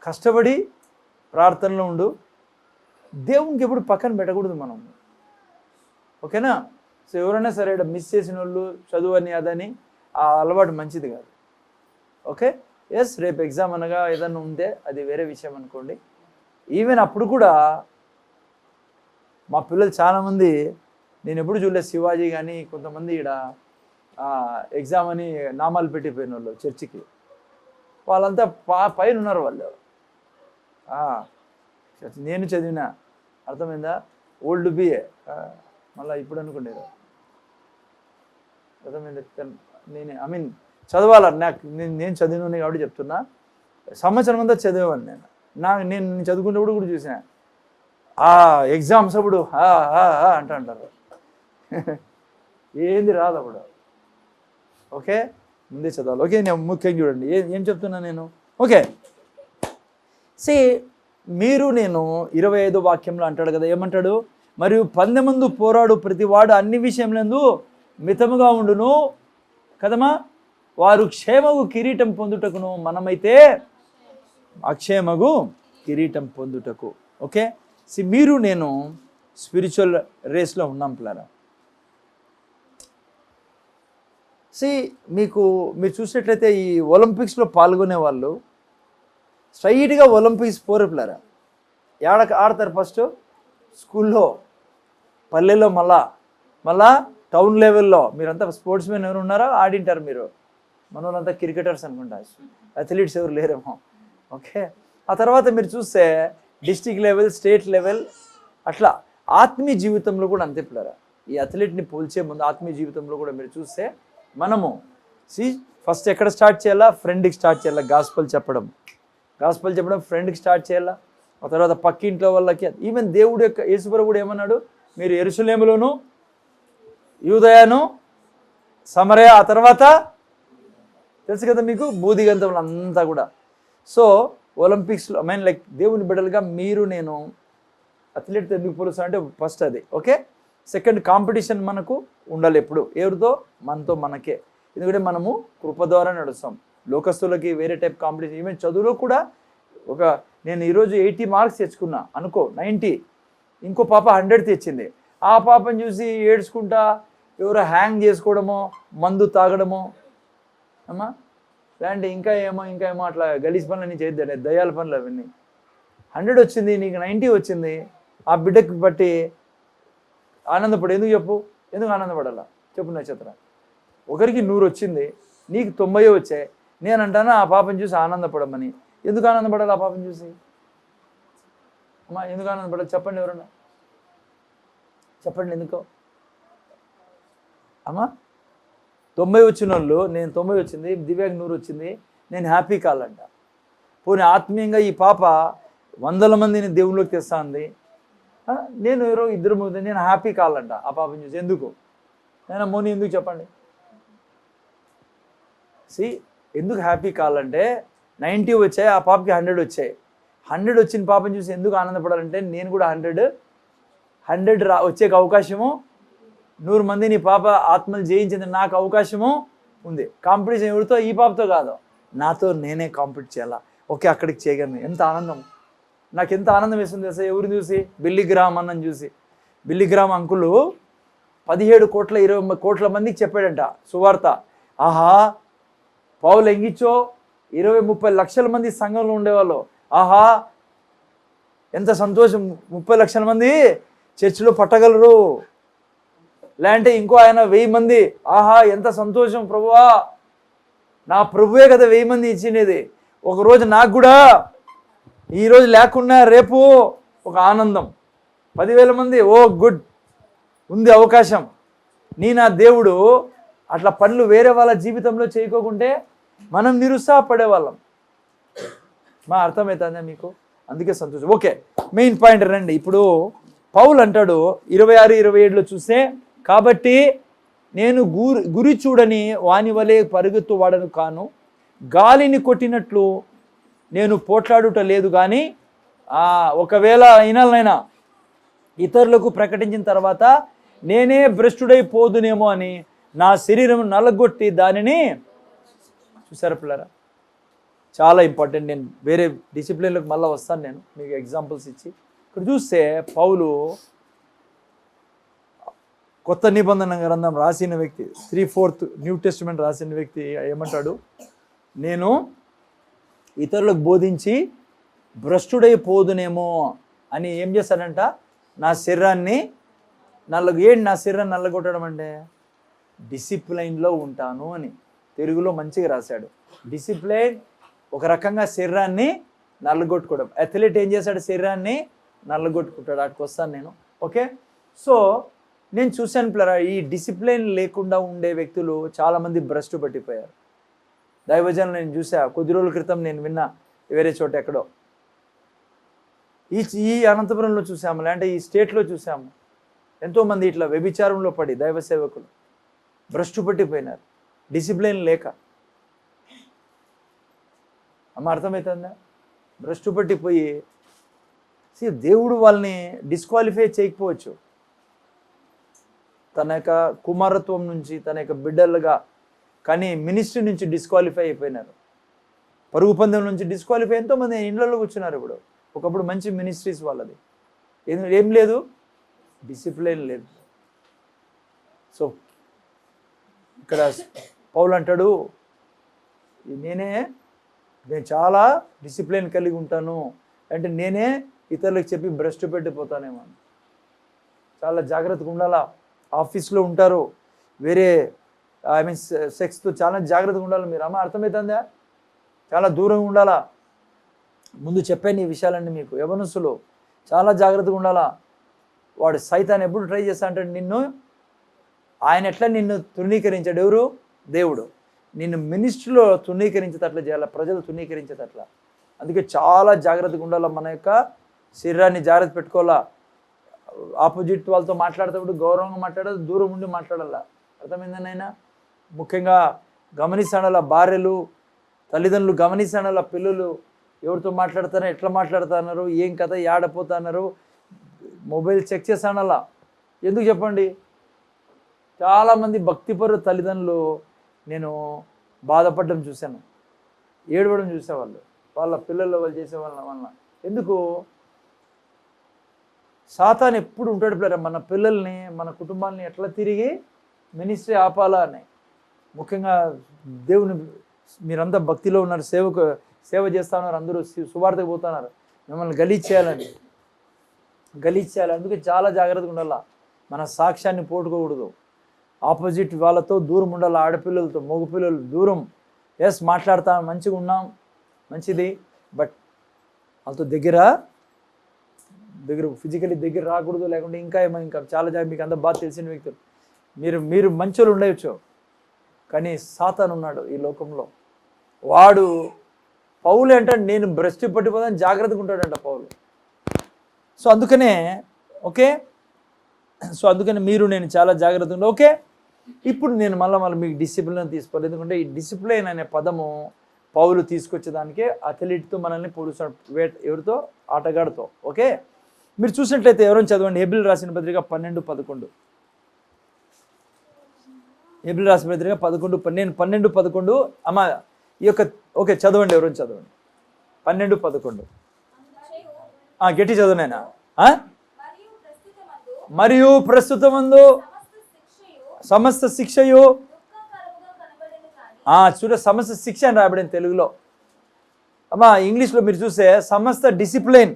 కష్టపడి ప్రార్థనలో ఉండు, దేవునికి ఎప్పుడు పక్కన పెట్టకూడదు మనం. ఓకేనా? సో ఎవరైనా సరే మిస్ చేసిన వాళ్ళు చదువు అని అదని ఆ అలవాటు మంచిది కాదు. ఓకే, ఎస్ రేపు ఎగ్జామ్ అనగా ఏదన్నా ఉంటే అది వేరే విషయం అనుకోండి. ఈవెన్ అప్పుడు కూడా మా పిల్లలు చాలామంది, నేను ఎప్పుడు చూడలేదు శివాజీ కానీ కొంతమంది ఇక్కడ ఎగ్జామ్ అని నామాలు పెట్టిపోయిన వాళ్ళు చర్చికి, వాళ్ళంతా పైన ఉన్నారు వాళ్ళు. నేను చదివిన, అర్థమైందా? ఓల్డ్ బిఏ మళ్ళీ ఇప్పుడు అనుకుంటారు, అర్థమైంది? నేను చదవాలా, నేను చదివిన కాబట్టి చెప్తున్నా. సంవత్సరం అంతా చదివేవాడిని నేను చదువుకునేప్పుడు కూడా చూసిన ఆ ఎగ్జామ్స్ అప్పుడు అంటారు. ఏంది రాదు అప్పుడు. ఓకే, ముందే చదవాలి. ఓకే, నేను ముఖ్యంగా చూడండి ఏం చెప్తున్నా నేను. ఓకే, మీరు నేను 25వ వాక్యంలో అంటాడు కదా, ఏమంటాడు? మరియు పందెమందు పోరాడు ప్రతివాడు అన్ని విషయంలో మితముగా ఉండును కదమ్మా, వారు క్షేమగు కిరీటం పొందుటకును, మనమైతే అక్షేమగు కిరీటం పొందుటకు. ఓకే, మీరు నేను స్పిరిచువల్ రేస్లో ఉన్నాం పిల్లరా. మీరు చూసినట్లయితే ఈ ఒలింపిక్స్లో పాల్గొనే వాళ్ళు స్ట్రైట్గా ఒలింపిక్స్ పోరెప్లారా ఆడతారు ఫస్ట్ స్కూల్లో, పల్లెల్లో, మళ్ళా టౌన్ లెవెల్లో. మీరంతా స్పోర్ట్స్ మెన్ ఎవరు ఉన్నారో ఆడింటారు మీరు. మన వాళ్ళంతా క్రికెటర్స్ అనుకుంటా, అథ్లీట్స్ ఎవరు లేరేమో. ఓకే, ఆ తర్వాత మీరు చూస్తే డిస్ట్రిక్ట్ లెవెల్, స్టేట్ లెవెల్, అట్లా ఆత్మీయ జీవితంలో కూడా అంతే పిల్లరా. ఈ అథ్లెట్ని పోల్చే ముందు ఆత్మీయ జీవితంలో కూడా మీరు చూస్తే మనము ఫస్ట్ ఎక్కడ స్టార్ట్ చేయాలా? ఫ్రెండ్కి స్టార్ట్ చేయాలా. గాస్పల్ చెప్పడం ఫ్రెండ్కి స్టార్ట్ చేయాలా. ఆ తర్వాత పక్కింట్లో వాళ్ళకి. ఈవెన్ దేవుడు యొక్క యేసుప్రభువు కూడా ఏమన్నాడు? మీరు యెరూషలేములోను, యూదయను, సమరయ, ఆ తర్వాత తెలుసు కదా మీకు బూదిగంతములు అంతా కూడా. సో ఒలింపిక్స్లో లైక్ దేవుని బిడ్డలుగా మీరు నేను అథ్లెట్ ఎందుకు పోలుస్తా అంటే ఫస్ట్ అది. ఓకే, సెకండ్ కాంపిటీషన్ మనకు ఉండాలి ఎప్పుడు. ఎవరితో? మనతో మనకే. ఎందుకంటే మనము కృప ద్వారా నడుస్తాం. లోకస్తులకి వేరే టైప్ కాంపిటీషన్. ఈవెన్ చదువులో కూడా నేను ఈరోజు 80 మార్క్స్ తెచ్చుకున్నా అనుకో, 90, ఇంకో పాప 100 తెచ్చింది. ఆ పాపను చూసి ఏడ్చుకుంటా ఎవరో హ్యాంగ్ చేసుకోవడమో, మందు తాగడమో అమ్మా లేదంటే ఇంకా ఏమో అట్లా గలీజ్ పనులు చేద్దాడు, దయ్యాల పనులు అవన్నీ. 100 వచ్చింది, నీకు 90 వచ్చింది. ఆ బిడ్డకి బట్టి ఆనందపడు. ఎందుకు చెప్పు? ఎందుకు ఆనందపడాలా చెప్పు నక్షత్ర? ఒకరికి 100 వచ్చింది, నీకు 90 వచ్చాయి. నేను అంటాను ఆ పాపను చూసి ఆనందపడమని. ఎందుకు ఆనందపడాలి ఆ పాపను చూసి? అమ్మా ఎందుకు ఆనందపడాలి చెప్పండి, ఎవరన్నా చెప్పండి ఎందుకో. అమ్మా 90 వచ్చిన వాళ్ళు, నేను 90 వచ్చింది, దివ్యాకి 100 వచ్చింది, నేను హ్యాపీ కావాలంట. పోనీ ఆత్మీయంగా ఈ పాప 100 మందిని దేవుళ్ళకి తెస్తా ఉంది, నేను ఎవరో 2 నేను హ్యాపీ కావాలంట ఆ పాపని చూసి. ఎందుకు? నేను మోని ఎందుకు చెప్పండి? ఎందుకు హ్యాపీ కావాలంటే 90 వచ్చాయి, ఆ పాపకి 100 వచ్చాయి. 100 వచ్చిన పాపని చూసి ఎందుకు ఆనందపడాలంటే నేను కూడా 100 వచ్చే అవకాశము 100 మందిని పాప ఆత్మలు జయించింది నాకు అవకాశము ఉంది. కాంపిటీషన్ ఎవరితో? ఈ పాపతో కాదు, నాతో నేనే కాంపిట్ చేయాలా. ఓకే, అక్కడికి చేయగలను. ఎంత ఆనందం, నాకు ఎంత ఆనందం వేస్తుంది తెలుసా? ఎవరిని చూసి? బిల్లిగ్రామ్ అన్నని చూసి. బిల్లిగ్రామ్ అంకులు 17 కోట్ల 20 కోట్ల మందికి చెప్పాడంట సువార్త. ఆహా, పౌలు ఎంగిచ్చో 20-30 లక్షల మంది సంఘంలో ఉండేవాళ్ళు. ఆహా ఎంత సంతోషం, 30 లక్షల మంది చర్చిలో పట్టగలరు. లేదంటే ఇంకో ఆయన 1000 మంది. ఆహా ఎంత సంతోషం ప్రభువా, నా ప్రభువే కదా 1000 మంది ఇచ్చినది. ఒకరోజు నాకు కూడా ఈరోజు లేకున్నా రేపు ఒక ఆనందం. 10,000 మంది, ఓ గుడ్, ఉంది అవకాశం. నా దేవుడు అట్లా పనులు వేరే వాళ్ళ జీవితంలో చేయకోకుంటే మనం నిరుత్సాహపడేవాళ్ళం. అర్థమవుతుందా మీకు? అందుకే సంతోషం. ఓకే, మెయిన్ పాయింట్ రండి. ఇప్పుడు పౌలు అంటాడు 26-27లో చూస్తే, కాబట్టి నేను గురి చూడని వాని వలె పరుగెత్తు వాడను కాను, గాలిని కొట్టినట్లు నేను పోట్లాడుట లేదు. కానీ ఒకవేళ అయినాలనైనా ఇతరులకు ప్రకటించిన తర్వాత నేనే భ్రష్టుడైపోదునేమో అని నా శరీరం నలగొట్టి దానిని. చూసారా పిల్లరా? చాలా ఇంపార్టెంట్. నేను వేరే డిసిప్లిన్లకు మళ్ళీ వస్తాను, నేను మీకు ఎగ్జాంపుల్స్ ఇచ్చి. ఇక్కడ చూస్తే పౌలు కొత్త నిబంధన గ్రంథం రాసిన వ్యక్తి, 3/4 న్యూ టెస్టిమెంట్ రాసిన వ్యక్తి ఏమంటాడు? నేను ఇతరులకు బోధించి భ్రష్టుడైపోదునేమో అని ఏం చేస్తాడంట? నా శరీరాన్ని నా శరీరాన్ని నల్లగొట్టడం అంటే డిసిప్లైన్లో ఉంటాను అని తెలుగులో మంచిగా రాశాడు. డిసిప్లైన్ ఒక రకంగా శరీరాన్ని నల్లగొట్టుకోవడం. అథ్లెట్ ఏం చేశాడు? శరీరాన్ని నల్లగొట్టుకుంటాడు. అటుకు వస్తాను నేను. ఓకే, సో నేను చూశాను పిల్లరా, ఈ డిసిప్లైన్ లేకుండా ఉండే వ్యక్తులు చాలామంది భ్రష్టు పట్టిపోయారు. దైవజనులు నేను చూసా, కొద్ది రోజుల క్రితం నేను విన్నా వేరే చోట ఎక్కడో. ఈ అనంతపురంలో చూసాము, లేదంటే ఈ స్టేట్లో చూసాము. ఎంతోమంది ఇట్లా వ్యభిచారంలో పడి దైవ సేవకులు భ్రష్టు పట్టిపోయినారు, డిసిప్లైన్ లేక. అర్థమవుతుందా? భ్రష్టు పట్టిపోయి దేవుడు వాళ్ళని డిస్క్వాలిఫై చేయకపోవచ్చు. తన యొక్క కుమారత్వం నుంచి, తన యొక్క బిడ్డలుగా, కానీ మినిస్ట్రీ నుంచి డిస్క్వాలిఫై అయిపోయినారు. పరుగు పందెం నుంచి డిస్క్వాలిఫై. ఎంతోమంది ఇండ్లలో కూర్చున్నారు ఇప్పుడు. ఒకప్పుడు మంచి మినిస్ట్రీస్ వాళ్ళది. ఏం లేదు, డిసిప్లైన్ లేదు. సో ఇక్కడ పౌలు అంటాడు, నేను చాలా డిసిప్లిన్ కలిగి ఉంటాను అంటే నేనే ఇతరులకు చెప్పి భ్రష్టు పెట్టిపోతానేమో. చాలా జాగ్రత్తగా ఉండాలా. ఆఫీస్లో ఉంటారు, వేరే సెక్స్తో చాలా జాగ్రత్తగా ఉండాలి. మీరు అర్థమవుతుందా? చాలా దూరంగా ఉండాలా. ముందు చెప్పాను ఈ విషయాలన్నీ మీకు. యవనస్తులు చాలా జాగ్రత్తగా ఉండాలా. వాడు సైతాన్ ఎప్పుడు ట్రై చేస్తా అంటాడు నిన్ను, ఆయన ఎట్లా నిన్ను తృణీకరించాడు? ఎవరు? దేవుడు. నిన్ను మినిస్ట్రీలో తృణీకరించేటట్లా చేయాలి, ప్రజలు తృణీకరించేటట్లా. అందుకే చాలా జాగ్రత్తగా ఉండాలా. మన యొక్క శరీరాన్ని జాగ్రత్త పెట్టుకోవాలా. ఆపోజిట్ వాళ్ళతో మాట్లాడేటప్పుడు గౌరవంగా మాట్లాడాలి, దూరం ఉండి మాట్లాడాలా. అర్థమైందనైనా? ముఖ్యంగా గమనిస్తాడాల భార్యలు, తల్లిదండ్రులు గమనిస్తాడాల. పిల్లలు ఎవరితో మాట్లాడుతున్నారు, ఎట్లా మాట్లాడుతున్నారు, ఏం కథ, ఏడపోతున్నారు, మొబైల్ చెక్ చేస్తాడాలా. ఎందుకు చెప్పండి? చాలామంది భక్తిపరు తల్లిదండ్రులు నేను బాధపడడం చూశాను, ఏడవడం చూసేవాళ్ళు వాళ్ళ పిల్లలు వాళ్ళు చేసే వల్ల. ఎందుకు? సాతాను ఎప్పుడు ఉంటాడు పిల్లరా మన పిల్లల్ని, మన కుటుంబాలని ఎట్లా తిరిగి మినిస్ట్రీ ఆపాలా అని. ముఖ్యంగా దేవుని మీరంతా భక్తిలో ఉన్నారు, సేవ చేస్తూ ఉన్నారు, అందరూ సువార్తకు పోతున్నారు, మిమ్మల్ని గలీజ్ చేయాలి. అందుకే చాలా జాగ్రత్తగా ఉండాలా. మన సాక్ష్యాన్ని పోటుకోకూడదు. ఆపోజిట్ వాళ్ళతో దూరం ఉండాలి. ఆడపిల్లలతో, మగపిల్లలు దూరం. ఎస్ మాట్లాడతాం, మంచిగా ఉన్నాం, మంచిది, బట్ వాళ్ళతో దగ్గర ఫిజికలీ దగ్గర రాకూడదు. లేకుంటే ఇంకా చాలా మీకు అంతా బాగా తెలిసిన వ్యక్తులు. మీరు మంచోళ్ళు ఉండవచ్చు, కానీ సాతాను ఉన్నాడు ఈ లోకంలో. వాడు పౌలు అంటాడు నేను భ్రష్టు పట్టిపోతాను, జాగ్రత్తగా ఉంటాడంట పౌలు. సో అందుకనే మీరు నేను చాలా జాగ్రత్తగా ఉండే. ఓకే, ఇప్పుడు నేను మళ్ళీ మీకు డిసిప్లిన్ తీసుకోవాలి. ఎందుకంటే ఈ డిసిప్లిన్ అనే పదము పౌలు తీసుకొచ్చేదానికే అథ్లీట్తో మనల్ని పోలుస్తాడు. ఎవరితో? ఆటగాడితో. ఓకే, మీరు చూసినట్లయితే ఎవరైనా చదవండి. హెబ్రీయులకు రాసిన పత్రిక 12:11. హెబ్రీయులకు రాసిన పత్రిక 12:11 అమ్మ ఈ యొక్క ఓకే చదవండి, ఎవరైనా చదవండి. 12:11 గట్టి చదువునైనా. మరియు ప్రస్తుతమందు సమస్త శిక్షయు చూడ సమస్త శిక్ష అని రాబడింది తెలుగులో. అమ్మా ఇంగ్లీష్లో మీరు చూస్తే సమస్త డిసిప్లిన్,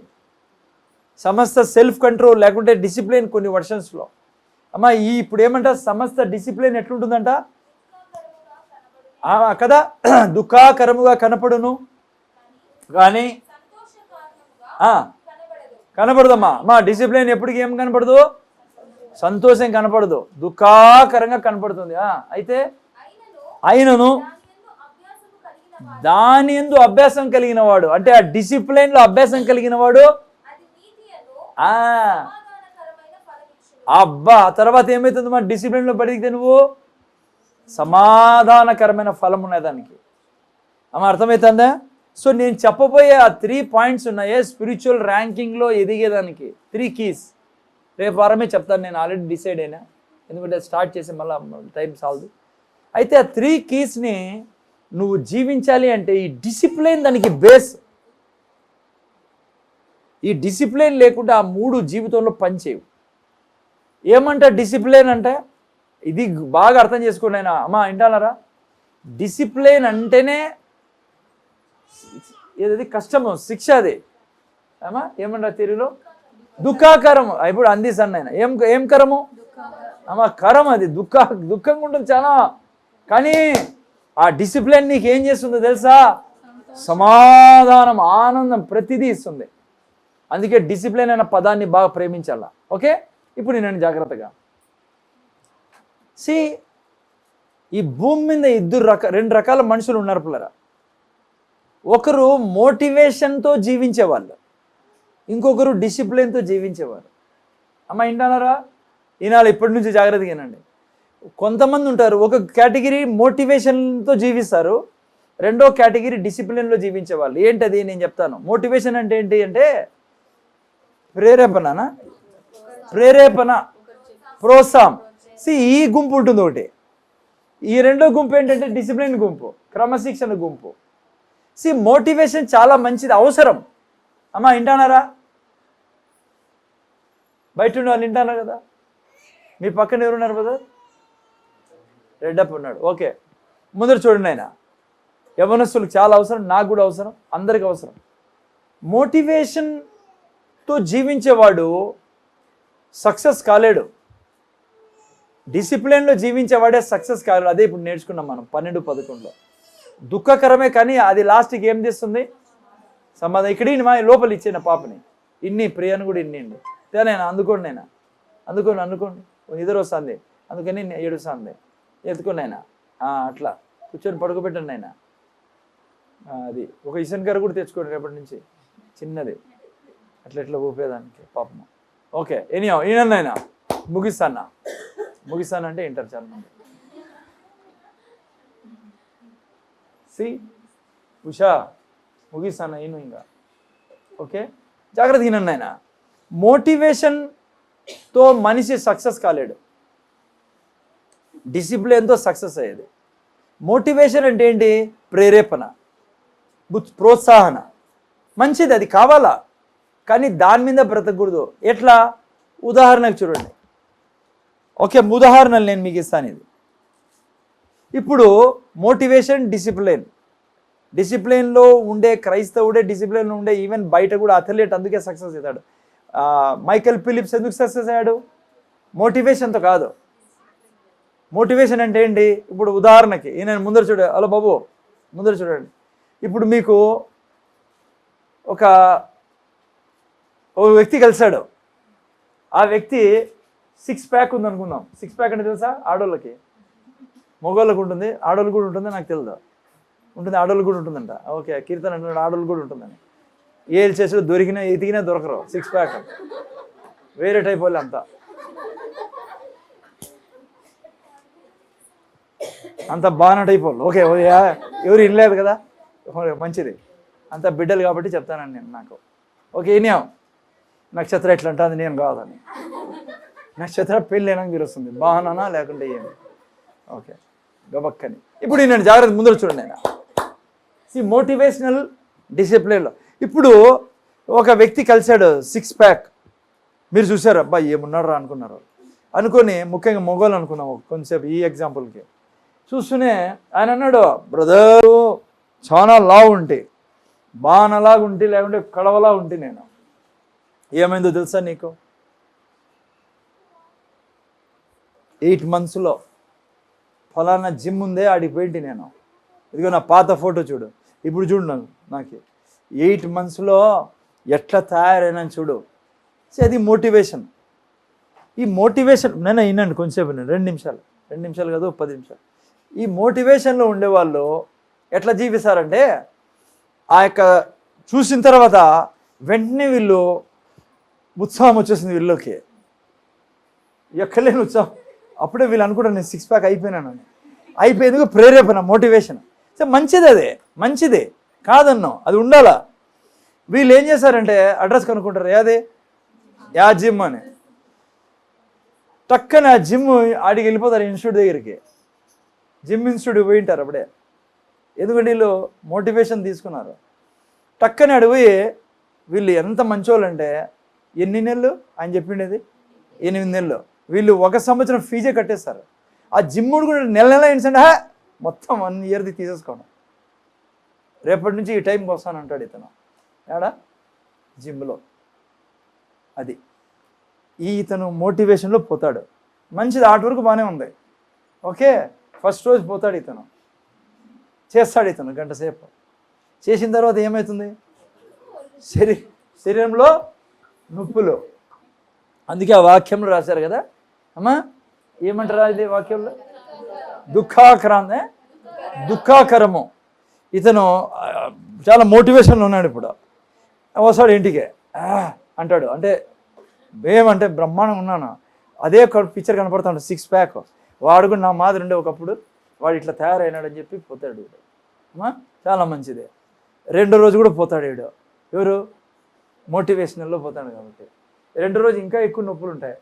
సమస్త సెల్ఫ్ కంట్రోల్, లేకుంటే డిసిప్లిన్ కొన్ని వర్షన్స్లో. అమ్మా ఇప్పుడు ఏమంట? సమస్త డిసిప్లిన్ ఎట్లుంటుందంట కదా? దుఃఖకరముగా కనపడును కానీ కనపడదమ్మా. మా డిసిప్లిన్ ఎప్పటికీ ఏం కనపడదు? సంతోషం కనపడదు, దుఃఖకరంగా కనపడుతుంది. అయితే అయినను దాని యందు అభ్యాసం కలిగిన వాడు, అంటే ఆ డిసిప్లిన్ లో అభ్యాసం కలిగిన వాడు అబ్బా తర్వాత ఏమవుతుంది? మా డిసిప్లిన్ లో పడితే నువ్వు సమాధానకరమైన ఫలం ఉన్నాయి దానికి. అర్థమవుతుందా? సో నేను చెప్పబోయే ఆ 3 పాయింట్స్ ఉన్నాయే స్పిరిచువల్ ర్యాంకింగ్లో ఎదిగేదానికి 3 keys. రేపు వారమే చెప్తాను, నేను ఆల్రెడీ డిసైడ్ అయినా, ఎందుకంటే స్టార్ట్ చేసి మళ్ళీ టైం సాల్వ్. అయితే ఆ 3 keysని నువ్వు జీవించాలి అంటే ఈ డిసిప్లిన్ దానికి బేస్. ఈ డిసిప్లిన్ లేకుండా ఆ 3 జీవితంలో పనిచేయవు. ఏమంట డిసిప్లిన్ అంటే? ఇది బాగా అర్థం చేసుకోండి ఆయన. వింటారా? డిసిప్లిన్ అంటేనే ఏది కష్టము, శిక్ష. అది ఏమంటారు తెలుగులో? దుఃఖకరం. ఇప్పుడు అందిస్తాను ఆయన. ఏం కరము? కరం. అది దుఃఖంగా ఉంటుంది చాలా. కానీ ఆ డిసిప్లిన్ నీకు ఏం చేస్తుందో తెలుసా? సమాధానం, ఆనందం ప్రతిదీ ఇస్తుంది. అందుకే డిసిప్లిన్ అనే పదాన్ని బాగా ప్రేమించాల. ఓకే, ఇప్పుడు నేను జాగ్రత్తగా ఈ భూమి మీద 2 రకాల మనుషులు ఉన్నారు పిల్లరా. ఒకరు మోటివేషన్తో జీవించేవాళ్ళు, ఇంకొకరు డిసిప్లిన్తో జీవించేవారు. వింటున్నారా? ఈనాడు ఇప్పటి నుంచి జాగ్రత్తగా వినండి. కొంతమంది ఉంటారు, ఒక కేటగిరీ మోటివేషన్తో జీవిస్తారు, రెండో కేటగిరీ డిసిప్లిన్లో జీవించేవాళ్ళు. ఏంటది నేను చెప్తాను. మోటివేషన్ అంటే ఏంటి అంటే ప్రేరేపణ, ప్రోత్సాహం. ఈ గుంపు ఉంటుంది ఒకటి. ఈ రెండో గుంపు ఏంటంటే డిసిప్లిన్ గుంపు, క్రమశిక్షణ గుంపు. మోటివేషన్ చాలా మంచిది, అవసరం. వింటున్నారా? బయట ఉండే వాళ్ళు వింటున్నారు కదా? మీ పక్కన ఎవరున్నారు బ్రదర్? రెడ్డప్ప ఉన్నాడు. ఓకే, ముందర చూడండి ఆయన. యవనస్తులకు చాలా అవసరం, నాకు కూడా అవసరం, అందరికి అవసరం. మోటివేషన్తో జీవించేవాడు సక్సెస్ కాలేడు. డిసిప్లిన్లో జీవించేవాడే సక్సెస్ కాలేడు. అదే ఇప్పుడు నేర్చుకున్నాం మనం 12-11లో. దుఃఖకరమే, కానీ అది లాస్ట్కి ఏం చేస్తుంది? సమాధానం. ఇక్కడ మా లోపల ఇచ్చిన పాపని ఇన్ని ప్రియాను కూడా ఇన్నిండి తేనైనా అందుకోండి అనుకోండి నిద్ర వస్తుంది, అందుకని ఏడుస్తుంది, ఎత్తుకోండి అయినా అట్లా కూర్చొని పడుకోబెట్టండి అయినా. అది ఒక ఇసన్ గారు కూడా తెచ్చుకోండి రేపటి నుంచి, చిన్నది అట్లా ఊపేదానికి పాపం. ఓకే, ఈయనైనా ముగిస్తానంటే వింటారు చాలా మంది. ఉషా ముగిస్తాను ఈయన ఇంకా. ఓకే, జాగ్రత్త ఈయన. ఆయన మోటివేషన్తో మనిషి సక్సెస్ కాలేడు, డిసిప్లిన్తో సక్సెస్ అయ్యేది. మోటివేషన్ అంటే ఏంటి? ప్రేరేపణ, ప్రోత్సాహన. మంచిది, అది కావాలా, కానీ దాని మీద బ్రతకూడదు. ఎట్లా? ఉదాహరణకు చూడండి. ఓకే, ఉదాహరణలు నేను మీకు ఇస్తాను. ఇది ఇప్పుడు మోటివేషన్, డిసిప్లిన్లో ఉండే క్రైస్తవుడే, డిసిప్లిన్లో ఉండే ఈవెన్ బయట కూడా అథ్లెట్ అందుకే సక్సెస్ అవుతాడు. మైకేల్ ఫిలిప్స్ ఎందుకు సక్సెస్ అయ్యాడు? మోటివేషన్తో కాదు. మోటివేషన్ అంటే ఏంటి? ఇప్పుడు ఉదాహరణకి ఈయన ముందర హలో బాబు ముందర చూడండి. ఇప్పుడు మీకు ఒక వ్యక్తి కలిశాడు. ఆ వ్యక్తి 6 ప్యాక్ ఉంది అనుకుందాం. 6 ప్యాక్ అంటే తెలుసా? ఆడోళ్ళకి, మగవాళ్ళకు ఉంటుంది, ఆడోళ్ళు కూడా ఉంటుంది, నాకు తెలియదు. ఉంటుంది, ఆడోళ్ళు కూడా ఉంటుందంట. ఓకే, కీర్తన అంటున్నాడు ఆడోళ్ళు కూడా ఉంటుందని. ఏళ్ళు చేసాడు, ఎతికినా దొరకరు. 6 ప్యాక్ వేరే టైప్ వాళ్ళు అంతా. అంత బాగా టైప్ వాళ్ళు. ఓకే, ఎవరు వినలేదు కదా, మంచిది. అంత బిడ్డలు కాబట్టి చెప్తానండి నేను. నాకు ఓకే, ఈయన నక్షత్రం ఎట్లా అంటే అది నేను కాదని. నక్షత్రం పెళ్ళి అయినాక తెలుస్తుంది బాగున్నానా లేకుంటే ఏమి. ఓకే, గబక్కని. ఇప్పుడు నేను జాగ్రత్త ముందర చూడండి. ఆయన మోటివేషనల్ డిసిప్లిన్లో ఇప్పుడు ఒక వ్యక్తి కలిశాడు, 6 ప్యాక్. మీరు చూసారు, అబ్బాయి ఏమున్నాడు రా అనుకొని ముఖ్యంగా మొగోళ్ళు అనుకున్నాము కొంచెంసేపు ఈ ఎగ్జాంపుల్కి. చూస్తూనే ఆయన అన్నాడు, బ్రదరు చాలా లావు ఉంటే, బాణలాగా ఉంటే, లేకుంటే కడవలా ఉంటే నేను. ఏమైందో తెలుసా నీకు? 8 monthsలో ఫలానా జిమ్ ఉందే ఆడికి పోయింటి నేను. ఇదిగో నా పాత ఫోటో చూడు, ఇప్పుడు చూడు నాకు 8 monthsలో ఎట్లా తయారైనా చూడు. అది మోటివేషన్. ఈ మోటివేషన్ నేను వినండి కొంచెంసేపు, 2 నిమిషాలు కాదు 10 నిమిషాలు. ఈ మోటివేషన్లో ఉండేవాళ్ళు ఎట్లా జీవిస్తారంటే, ఆ యొక్క చూసిన తర్వాత వెంటనే వీళ్ళు ఉత్సాహం వచ్చేసింది వీళ్ళకి, ఎక్కలేని ఉత్సాహం. అప్పుడే వీళ్ళు అనుకుంటారు నేను 6 ప్యాక్ అయిపోయినానని. అయిపోయేందుకు ప్రేరేపణ, మోటివేషన్. సో మంచిది, అదే మంచిది కాదన్నాం, అది ఉండాలా. వీళ్ళు ఏం చేశారంటే అడ్రస్ కనుక్కుంటారు, ఏది యా జిమ్ అని. టక్కన ఆ జిమ్ ఆడికి వెళ్ళిపోతారు, ఇన్స్టిట్యూట్ దగ్గరికి. జిమ్ ఇన్స్టిట్యూట్ పోయింటారు అప్పుడే, ఎందుకంటే వీళ్ళు మోటివేషన్ తీసుకున్నారు. టక్కన అడిగి వీళ్ళు ఎంత మంచోళ్ళు అంటే, ఎన్ని నెలలు ఆయన చెప్పిండేది? 8 నెలలు. వీళ్ళు 1 సంవత్సరం ఫీజే కట్టేస్తారు. ఆ జిమ్ముడు కూడా నెల ఏంటంటే మొత్తం 1 yearది తీసేసుకోండి, రేపటి నుంచి ఈ టైంకి వస్తానంటాడు ఇతను. ఏడా జిమ్లో. అది ఇతను మోటివేషన్లో పోతాడు. మంచిది, ఆట వరకు బాగానే ఉంది. ఓకే, ఫస్ట్ రోజు పోతాడు ఇతను, చేస్తాడు ఇతను 1 గంట సేపు. చేసిన తర్వాత ఏమవుతుంది? శరీరంలో నొప్పులు. అందుకే ఆ వాక్యంలో రాశారు కదా అమ్మా, ఏమంటారా ఇది వాక్యంలో? దుఃఖాకరము. ఇతను చాలా మోటివేషన్లో ఉన్నాడు. ఇప్పుడు వస్తాడు ఇంటికి అంటాడు, అంటే ఏమంటే బ్రహ్మాండంగా ఉన్నాను, అదే పిక్చర్ కనపడుతాడు 6 ప్యాక్. వాడు కూడా నా మాదిరి ఉండే ఒకప్పుడు, వాడు ఇట్లా తయారైనాడని చెప్పి పోతాడు వీడు. అమ్మా చాలా మంచిదే. 2వ రోజు కూడా పోతాడు వీడు. ఎవరు? మోటివేషనల్లో పోతాడు కాబట్టి. 2వ రోజు ఇంకా ఎక్కువ నొప్పులు ఉంటాయి.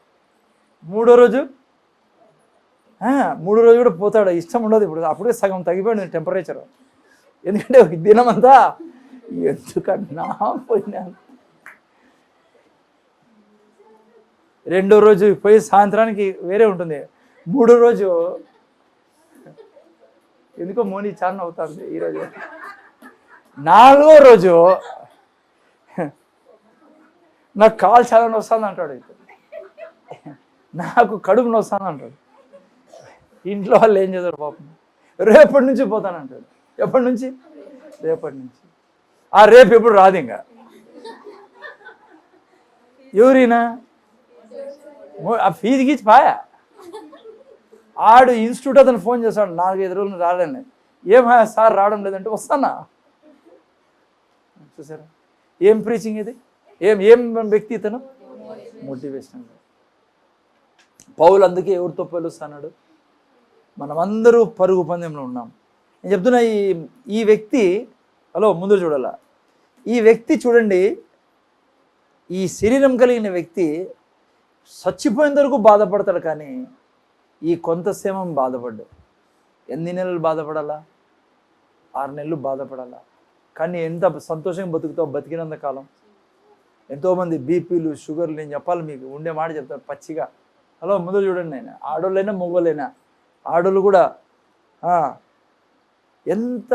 3వ రోజు కూడా పోతాడు. ఇష్టం ఉండదు ఇప్పుడు, అప్పుడే సగం తగ్గిపోయింది టెంపరేచర్. ఎందుకంటే ఒక దినమంతా ఎందుకన్నా పోయినా. 2వ రోజు పోయి సాయంత్రానికి వేరే ఉంటుంది. 3వ రోజు ఎందుకో మోని చాలా అవుతుంది ఈరోజు. 4వ రోజు నాకు కాలు చాలా నొస్తుంది అంటాడు, నాకు కడుపు నొస్తాను అంటాడు. ఇంట్లో వాళ్ళు ఏం చేస్తారు పాపం, రేపటి నుంచి పోతానంటాడు. ఎప్పటి నుంచి? రేపటి నుంచి. ఆ రేపు ఎప్పుడు రాదు ఇంకా. ఎవరైనా ఆ ఫీజు గీచి పాయా. ఆడు ఇన్స్టిట్యూట్ అతను ఫోన్ చేస్తాడు, 4-5 రోజులు రాలేను. ఏమా సార్ రావడం లేదంటే వస్తానా. చూసారా ఏం ప్రీచింగ్ ఇది, ఏం వ్యక్తి ఇతను, మోటివేషన్. పౌలు అందుకే ఎవరితో పోలుస్తున్నాడు, మనమందరూ పరుగు పందెంలో ఉన్నాం. నేను చెప్తున్నా ఈ వ్యక్తి, హలో ముందు చూడాలా, ఈ వ్యక్తి చూడండి, ఈ శరీరం కలిగిన వ్యక్తి చచ్చిపోయేంత వరకు బాధపడతాడు, కానీ ఈ కొంత సేమం బాధపడ్డు. ఎన్ని నెలలు బాధపడాలా? 6 నెలలు బాధపడాలా. కానీ ఎంత సంతోషంగా బతుకుతావు బతికినంత కాలం. ఎంతోమంది బీపీలు, షుగర్లు, నేను చెప్పాలి మీకు, ఉండే మాట చెప్తాను పచ్చిగా. హలో ముందు చూడండి, నేను ఆడోళ్ళైనా మొగోళ్ళైనా, ఆడోళ్ళు కూడా ఎంత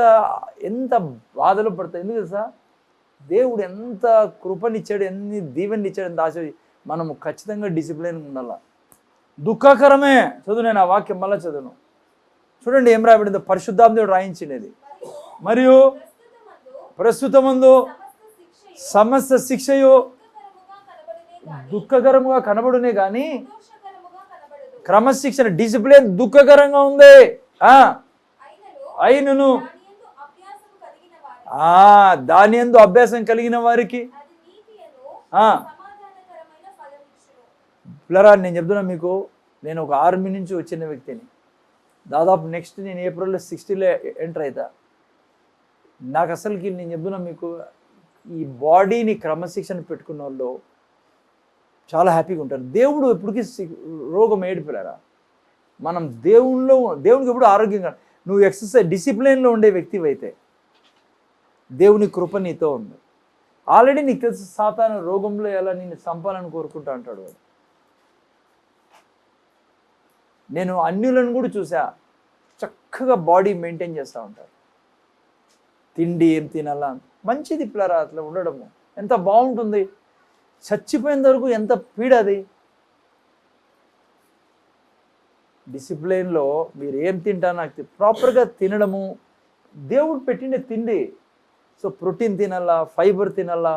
ఎంత బాధలు పడతాయి. ఎందుకు తెలుసా? దేవుడు ఎంత కృపనిచ్చాడు, ఎన్ని దీవెనిచ్చాడు, ఎంత ఆశ. మనము ఖచ్చితంగా డిసిప్లిన్ ఉండాలి. దుఃఖకరమే, చదువు, నేను ఆ వాక్యం మళ్ళీ చదువును. చూడండి ఏం రాయబడిందో, పరిశుద్ధాత్ముడు రాయించినది. మరియు ప్రస్తుతమందు సమస్త శిక్షయు దుఃఖకరముగా కనబడునే కానీ క్రమశిక్షణ, డిసిప్లిన్ దుఃఖకరంగా ఉంది. అయినను దాని యందు అభ్యాసం కలిగిన వారికి పిల్లరా, నేను చెప్తున్నా మీకు, నేను ఒక ఆర్మీ నుంచి వచ్చిన వ్యక్తిని. దాదాపు నెక్స్ట్ నేను ఏప్రిల్లో 60లో ఎంటర్ అవుతా. నాకు అసలుకి నేను చెప్తున్నా మీకు, ఈ బాడీని క్రమశిక్షణ పెట్టుకున్న వాళ్ళు చాలా హ్యాపీగా ఉంటారు. దేవుడు ఎప్పటికీ రోగం ఏడిపిలారా. మనం దేవునికి ఎప్పుడు ఆరోగ్యంగా, నువ్వు ఎక్సర్సైజ్ డిసిప్లిన్లో ఉండే వ్యక్తివి అయితే దేవుని కృప నీతో ఉంది. ఆల్రెడీ నీకు తెలుసు, సాతాను రోగంలో ఎలా నిన్ను చంపాలని కోరుకుంటా అంటాడు వాడు. నేను అన్యులను కూడా చూసా, చక్కగా బాడీ మెయింటైన్ చేస్తూ ఉంటారు. తిండి ఏం తినాలా, మంచిది పిల్లరా, అట్లా ఉండడము ఎంత బాగుంటుంది. చచ్చిపోయేంత వరకు ఎంత పీడ అది. డిసిప్లిన్లో మీరు ఏం తింటారో నాకు ప్రాపర్గా తినడము, దేవుడు పెట్టిన తిండి. సో ప్రోటీన్ తినాలా, ఫైబర్ తినాలా,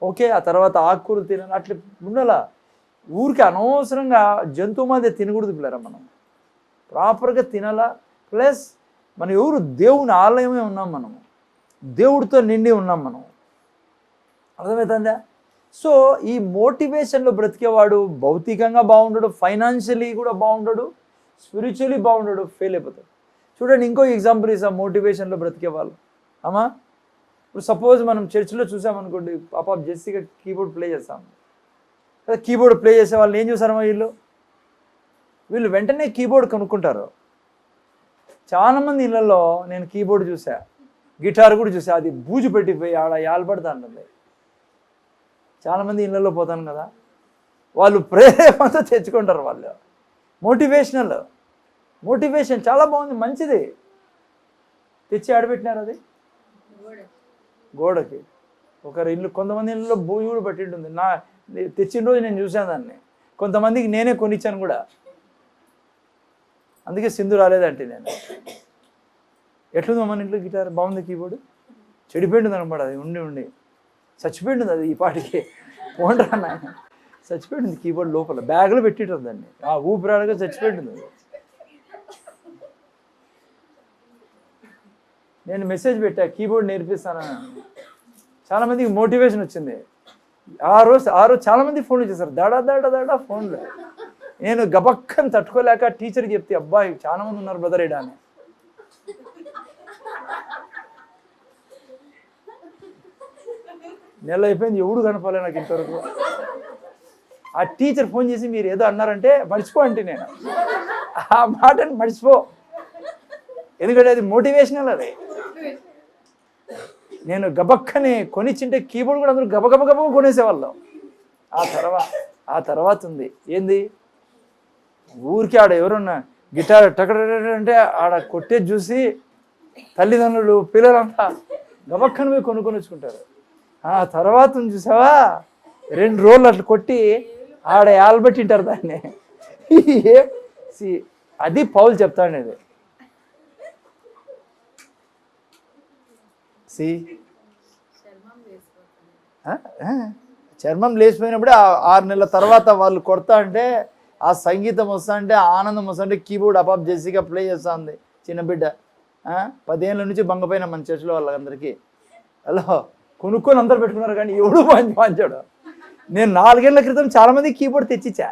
ఓకే, ఆ తర్వాత ఆకుకూరలు తినాలా, అట్లా ఉండాలా. ఊరికి అనవసరంగా జంతువు మధ్య తినకూడదు పిల్లరా. మనం ప్రాపర్గా తినాలా. ప్లస్ మనం ఎవరు, దేవుని ఆలయమే ఉన్నాం, మనము దేవుడితో నిండి ఉన్నాం మనం. అర్థమవుతుందా? సో ఈ మోటివేషన్లో బ్రతికేవాడు భౌతికంగా బాగుండడు, ఫైనాన్షియలీ కూడా బాగుండడు, స్పిరిచువలీ బాగుండడు, ఫెయిల్ అయిపోతాడు. చూడండి ఇంకో ఎగ్జాంపుల్ ఇస్తాం మోటివేషన్లో బ్రతికే వాళ్ళు. అమ్మా, ఇప్పుడు సపోజ్ మనం చర్చిలో చూసామనుకోండి, పాప జెస్సీగా కీబోర్డ్ ప్లే చేస్తాం కదా, కీబోర్డ్ ప్లే చేసే వాళ్ళు ఏం చూసారమ్మా, వీళ్ళు వెంటనే కీబోర్డ్ కొనుక్కుంటారు. చాలామంది ఇళ్ళల్లో నేను కీబోర్డ్ చూసా, గిటార్ కూడా చూసా, అది బూజు పెట్టిపోయి ఆడ యాలబడతా ఉంటుంది. చాలామంది ఇళ్ళల్లో పోతాను కదా, వాళ్ళు ప్రేరేపణతో తెచ్చుకుంటారు. వాళ్ళు మోటివేషన్ చాలా బాగుంది, మంచిది. తెచ్చి ఆడబెట్టినారు అది గోడకి. ఒకరి ఇల్లు, కొంతమంది ఇళ్ళలో బూజు కూడా పట్టి ఉంటుంది. తెచ్చిన రోజు నేను చూశాను దాన్ని. కొంతమందికి నేనే కొనిచ్చాను కూడా, అందుకే సింధు రాలేదంటే నేను. ఎట్లుంది మన ఇంట్లో గిటార్, బాగుంది, కీబోర్డు చెడిపోయింది అనమాట. అది ఉండి చచ్చిపోయింది అది ఈ పాటికి. పోండ్రా నాయన, చచ్చిపోయింది కీబోర్డ్ లోపల, బ్యాగ్లో పెట్టింటుంది దాన్ని. ఊపిరాడగా చచ్చిపోయింది అది. నేను మెసేజ్ పెట్టా, కీబోర్డ్ నేర్పిస్తానని. చాలామందికి మోటివేషన్ వచ్చింది. ఆ రోజు చాలామంది ఫోన్లు చేశారు, దాడా ఫోన్లు. నేను గబక్కని తట్టుకోలేక టీచర్కి చెప్తే, అబ్బాయి చాలా మంది ఉన్నారు బ్రదర్ ఈడ అని. నెల అయిపోయింది, ఎవడు కనపాలే నాకు ఇంతవరకు. ఆ టీచర్ ఫోన్ చేసి మీరు ఏదో అన్నారంటే మర్చిపో అంటే, నేను ఆ మాటని మర్చిపో, ఎందుకంటే అది మోటివేషనల్. అది నేను గబక్కని కొనిచ్చింటే కీబోర్డ్ కూడా అందరూ గబగబ కొనేసేవాళ్ళం. ఆ తర్వాత ఉంది ఏంది, ఊరికి ఆడ ఎవరున్నా గిటార్ టక అంటే ఆడ కొట్టేది చూసి తల్లిదండ్రులు పిల్లలంతా గబక్కన పోయి కొనుక్కొని వచ్చుకుంటారు. ఆ తర్వాత చూసావా 2 రోజులు అట్లా కొట్టి ఆడ ఆల్బెట్టింటారు దాన్ని. అది పౌలు చెప్తాడు. ఇది చర్మం లేచిపోయినప్పుడే 6 నెలల తర్వాత వాళ్ళు కొడతా అంటే ఆ సంగీతం వస్తా అంటే ఆనందం వస్తా అంటే కీబోర్డ్ అపాప్ జెసిగా ప్లే చేస్తూ ఉంది చిన్న బిడ్డ. 10 ఏళ్ళ నుంచి బంగపోయిన మన చర్చిలో వాళ్ళందరికీ హలో కొనుక్కొని అందరు పెట్టుకున్నారు కానీ ఎవడు పంచాడు. నేను 4 ఏళ్ల క్రితం చాలామంది కీబోర్డ్ తెచ్చిచ్చా,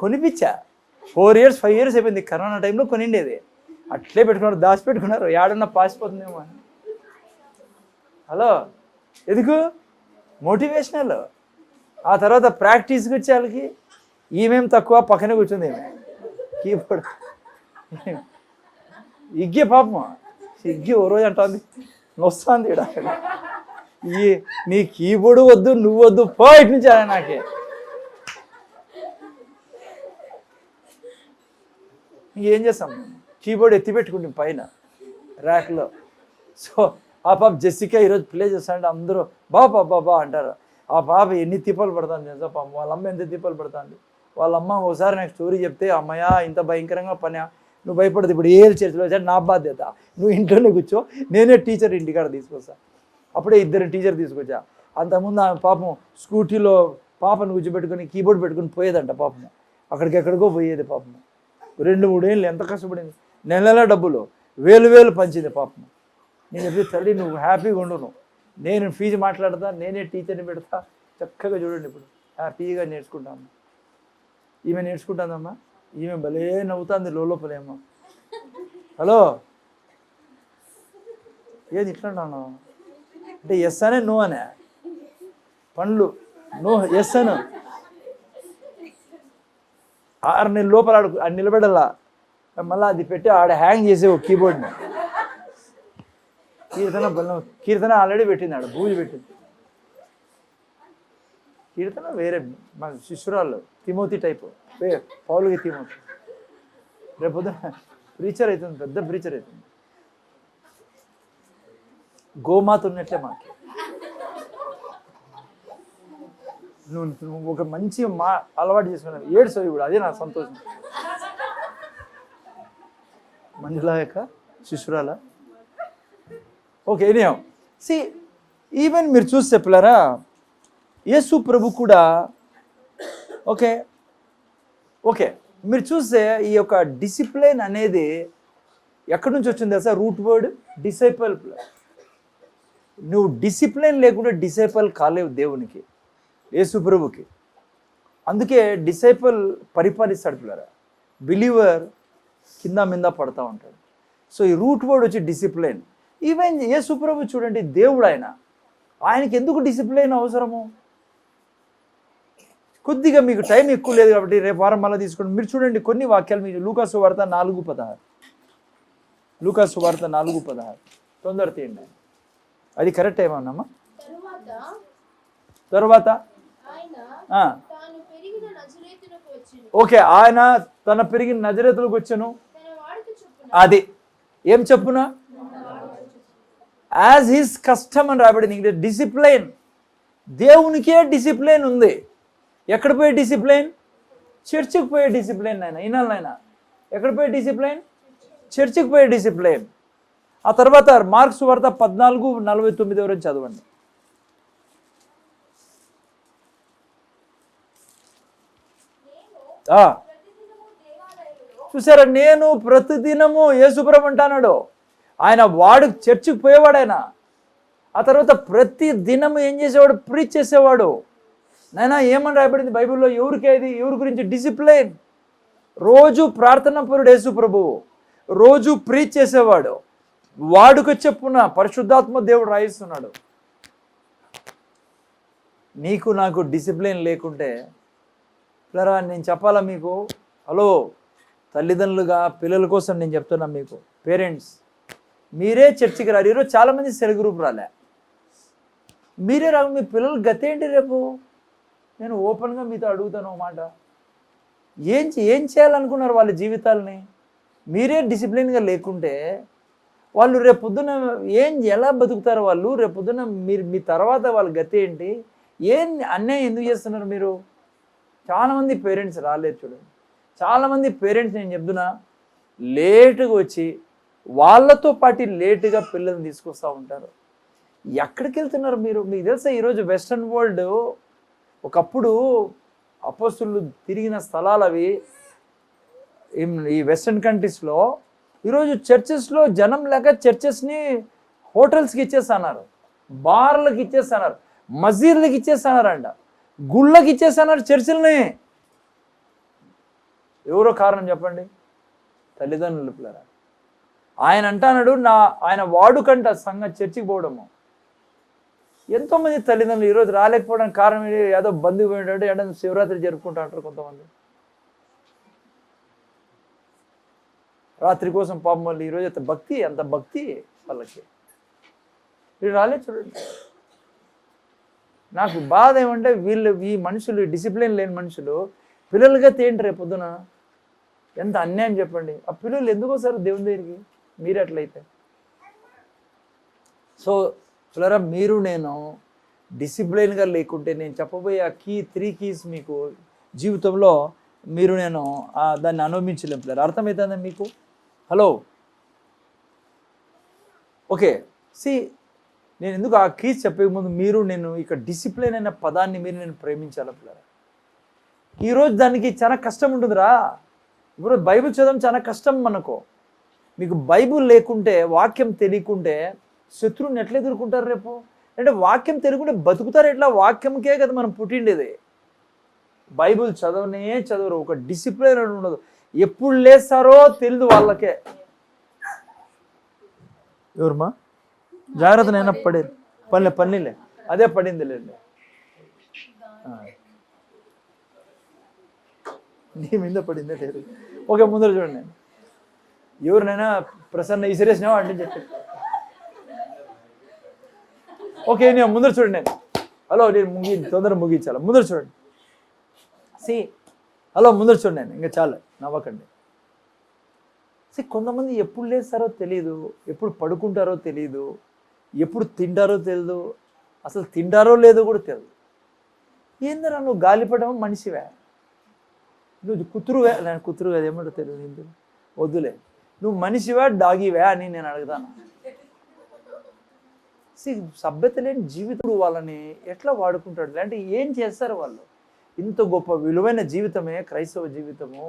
కొనిపించా. 4 years 5 years అయిపోయింది. కరోనా టైంలో కొనిండేది. అట్లే పెట్టుకున్నారు, దాచిపెట్టుకున్నారు. ఏడన్నా పాసిపోతుందేమో అని. హలో ఎందుకు మోటివేషనల్. ఆ తర్వాత ప్రాక్టీస్కి వచ్చే వాళ్ళకి ఈమెం తక్కువ పక్కనే కూర్చుంది ఈమె కీబోర్డ్ ఇగ్గే పాపం ఇగ్గి ఓ రోజు అంటుంది వస్తుంది ఇక్కడ నీ కీబోర్డు వద్దు నువ్వు వద్దు పోయిట్ నుంచి అలా నాకే. ఇంకేం చేస్తాం, కీబోర్డ్ ఎత్తి పెట్టుకుంటాం పైన ర్యాక్లో. సో ఆ పాప జెసికా ఈరోజు ప్లే చేస్తానంటే అందరూ బాబా అంటారు. ఆ పాప ఎన్ని తిప్పలు పడతాను తెలుసా పాపం. వాళ్ళ అమ్మ ఎంత తిప్పలు పడతాండి. వాళ్ళ అమ్మ ఒకసారి నాకు స్టోరీ చెప్తే, అమ్మయ్య ఇంత భయంకరంగా పని, నువ్వు భయపడదు, ఇప్పుడు ఏ చర్చలో వచ్చాడు నా బాధ్యత, నువ్వు ఇంట్లోనే కూర్చో, నేనే టీచర్ ఇంటికాడ తీసుకొస్తా. అప్పుడే 2 టీచర్ తీసుకొచ్చా. అంతకుముందు ఆమె పాపం స్కూటీలో పాపను కూర్చోబెట్టుకొని కీబోర్డ్ పెట్టుకుని పోయేదంట పాపం. అక్కడికెక్కడికో పోయేది పాపం. 2-3 ఏళ్ళు ఎంత కష్టపడింది. నెల డబ్బులు వేలు పంచింది పాపం. నేను చెప్పి తల్లి నువ్వు హ్యాపీగా ఉండు, నేను ఫీజు మాట్లాడతా, నేనే టీచర్ని పెడతా, చక్కగా చూడండి ఇప్పుడు హ్యాపీగా నేర్చుకుంటాము. ఈమె నేర్చుకుంటుందమ్మా, ఈమె భలే నవ్వుతుంది లోపలేమో. హలో ఏది ఇట్లా అన్నాను అంటే ఎస్ అనే నో అనే పండ్లు నో ఎస్ అను 6 నెలల లోపల నిలబెడలా, మళ్ళీ అది పెట్టి ఆడ హ్యాంగ్ చేసే ఒక కీబోర్డ్ని. కీర్తన ఆల్రెడీ పెట్టింది, ఆడ పూజ పెట్టింది. కీర్తన వేరే మన శిష్యురాళ్ళు తిమోతి టైపు, పౌలుకి తిమోతి. రేపు ప్రీచర్ అవుతుంది, పెద్ద ప్రీచర్ అవుతుంది. గోమాత ఉన్నట్లే మాకు. నువ్వు ఒక మంచి అలవాటు చేసుకున్నావు, ఏడ్సవి కూడా, అదే నా సంతోషం. మంజుల యొక్క శిష్యురాల. ఓకే ఎనీహౌ సి ఈవెన్ మీరు చూసి చెప్పలేరా, యేసు ప్రభు కూడా ఓకే మీరు చూస్తే ఈ యొక్క డిసిప్లిన్ అనేది ఎక్కడి నుంచి వచ్చింది తెలుసా? Root word disciple. నువ్వు డిసిప్లిన్ లేకుండా డిసైపుల్ కాలేవు దేవునికి, యేసు ప్రభుకి. అందుకే డిసైపుల్ పరిపాలిస్తాడు పిల్లరా, బిలీవర్ కింద మీద పడతా ఉంటాడు. సో ఈ రూట్ వర్డ్ వచ్చి డిసిప్లిన్. ఈవెన్ యేసు ప్రభు చూడండి, దేవుడు ఆయనకి ఎందుకు డిసిప్లిన్ అవసరము? కొద్దిగా మీకు టైం ఎక్కువ లేదు కాబట్టి రేపు వారం మళ్ళీ తీసుకోండి. మీరు చూడండి కొన్ని వాక్యాలు, మీకు లూకా సువార్త 4:16, లూకా సువార్త 4:16 తొందర తీయండి. అది కరెక్ట్ ఏమన్నామా? తర్వాత ఓకే ఆయన తన పెరిగిన నజరేతులకు వచ్చాను. అది ఏం చెప్పునా? యాజ్ హిస్ కస్టమ్ అని రాబడింది ఇంగ్లీష్. డిసిప్లైన్, దేవునికే డిసిప్లైన్ ఉంది. ఎక్కడ పోయే డిసిప్లైన్? చర్చికి పోయే డిసిప్లైన్. నాయన ఈనాలైనా ఎక్కడ పోయే డిసిప్లైన్? చర్చికి పోయే డిసిప్లైన్. ఆ తర్వాత మార్క్స్ వార్త 14:49 వరకు చదవండి. చూసారా, నేను ప్రతిదినము యేసుప్రభు అంటున్నాడు. ఆయన వాడు చర్చికి పోయేవాడు ఆయన. ఆ తర్వాత ప్రతి దినము ఏం చేసేవాడు? ప్రీచ్ చేసేవాడు. నైనా ఏమని రాయబడింది బైబిల్లో? ఎవరికేది? ఎవరి గురించి? డిసిప్లైన్. రోజు ప్రార్థన పరుడు యేసు ప్రభువు, రోజు ప్రీచ్ చేసేవాడు. వాడుక చెప్పున పరిశుద్ధాత్మ దేవుడు రాయిస్తున్నాడు. నీకు నాకు డిసిప్లిన్ లేకుంటే పిల్లరా, నేను చెప్పాలా మీకు? హలో తల్లిదండ్రులుగా పిల్లల కోసం నేను చెప్తున్నా మీకు, పేరెంట్స్ మీరే చర్చికి రారు. ఈరోజు చాలామంది సెల్ గ్రూప్ రాలే, మీరే రావు. మీ పిల్లలు గతేంటి రేపు? నేను ఓపెన్గా మీతో అడుగుతాను ఒక మాట, ఏం చేయాలనుకున్నారు వాళ్ళ జీవితాలని? మీరే డిసిప్లిన్గా లేకుంటే వాళ్ళు రేపొద్దున ఎలా బతుకుతారు వాళ్ళు? రేపొద్దున మీ తర్వాత వాళ్ళ గతి ఏంటి? అన్యాయం ఎందుకు చేస్తున్నారు మీరు? చాలామంది పేరెంట్స్ రాలేరు చూడండి. చాలామంది పేరెంట్స్ నేను చెప్తున్నా లేటుగా వచ్చి వాళ్ళతో పాటు లేటుగా పిల్లల్ని తీసుకొస్తూ ఉంటారు. ఎక్కడికి వెళ్తున్నారు మీరు? మీకు తెలుసా ఈరోజు వెస్ట్రన్ వరల్డ్ ఒకప్పుడు అపోస్తులు తిరిగిన స్థలాలు అవి ఈ వెస్ట్రన్ కంట్రీస్లో. ఈరోజు చర్చెస్లో జనం లేక చర్చెస్ని హోటల్స్కి ఇచ్చేస్తున్నారు, బార్లకు ఇచ్చేస్తున్నారు, మసీదులకు ఇచ్చేస్తున్నారంట, గుళ్ళకి ఇచ్చేస్తున్నారు చర్చిల్ని. ఎవరో కారణం చెప్పండి? తల్లిదండ్రులు పిల్లరా. ఆయన అంటున్నాడు ఆయన వాడుకంట చర్చికి పోవడము. ఎంతోమంది తల్లిదండ్రులు ఈరోజు రాలేకపోవడానికి కారణం ఏదో బంధువు పోయినట్టు ఏదో శివరాత్రి జరుపుకుంటూ అంటారు కొంతమంది. రాత్రి కోసం పాపం వాళ్ళు ఈరోజు అంత భక్తి వాళ్ళకి. వీళ్ళు రాలేదు చూడండి. నాకు బాధ ఏమంటే ఈ మనుషులు డిసిప్లిన్ లేని మనుషులు పిల్లలుగా తేంటి రేపొద్దున. ఎంత అన్యాయం చెప్పండి. ఆ పిల్లలు ఎందుకు వస్తారు దేవుని దగ్గరికి? మీరు ఎట్లయితే. సో పిల్లరా, మీరు నేను డిసిప్లిన్గా లేకుంటే నేను చెప్పబోయే ఆ 3 keys మీకు జీవితంలో మీరు నేను దాన్ని అనుభవించలేం పిల్లలు. అర్థమవుతుందా మీకు? Hello, okay. నేను ఎందుకు ఆ కీస్ చెప్పే ముందు మీరు నేను ఇక్కడ డిసిప్లిన్ అనే పదాన్ని నేను ప్రేమించాలి పిల్లరా. ఈరోజు దానికి చాలా కష్టం ఉంటుందిరా. ఇప్పుడు బైబిల్ చదవడం చాలా కష్టం మనకు. మీకు బైబిల్ లేకుంటే, వాక్యం తెలియకుంటే శత్రువుని ఎట్లా ఎదుర్కొంటారు రేపు? అంటే వాక్యం తెలియకుంటే బతుకుతారు ఎట్లా? వాక్యంకే కదా మనం పుట్టిండేది. బైబిల్ చదవరు. ఒక డిసిప్లిన్ అని ఉండదు. ఎప్పుడు లేస్తారో తెలియదు వాళ్ళకే. ఎవరమ్మా? జాగ్రత్త నైనా పడేది పన్నీలే, అదే పడింది లేండి. నీ మీద పడిందే లేదు. ఓకే, ముందర చూడండి. ఎవరినైనా ప్రసన్న ఇసిరేసినావా అంటే చెప్పి. ఓకే, నేను ముందర చూడండి. హలో, నేను తొందరగా ముగించాలి. ముందర చూడండి. హలో, ముందర చూడండి. ఇంకా చాలు, నవ్వకండి. కొంతమంది ఎప్పుడు లేస్తారో తెలియదు, ఎప్పుడు పడుకుంటారో తెలియదు, ఎప్పుడు తింటారో తెలియదు, అసలు తింటారో లేదో కూడా తెలియదు. ఏందరా నువ్వు గాలిపడడం మనిషివే? నువ్వు కుతురువే? నేను కుతురు కదా, ఏమంటో తెలియదు. వద్దులే, నువ్వు మనిషివా డాగివే అని నేను అడుగుతాను. సభ్యత లేని జీవితుడు వాళ్ళని ఎట్లా వాడుకుంటాడు? అంటే ఏం చేస్తారు వాళ్ళు? ఇంత గొప్ప విలువైన జీవితమే క్రైస్తవ జీవితము.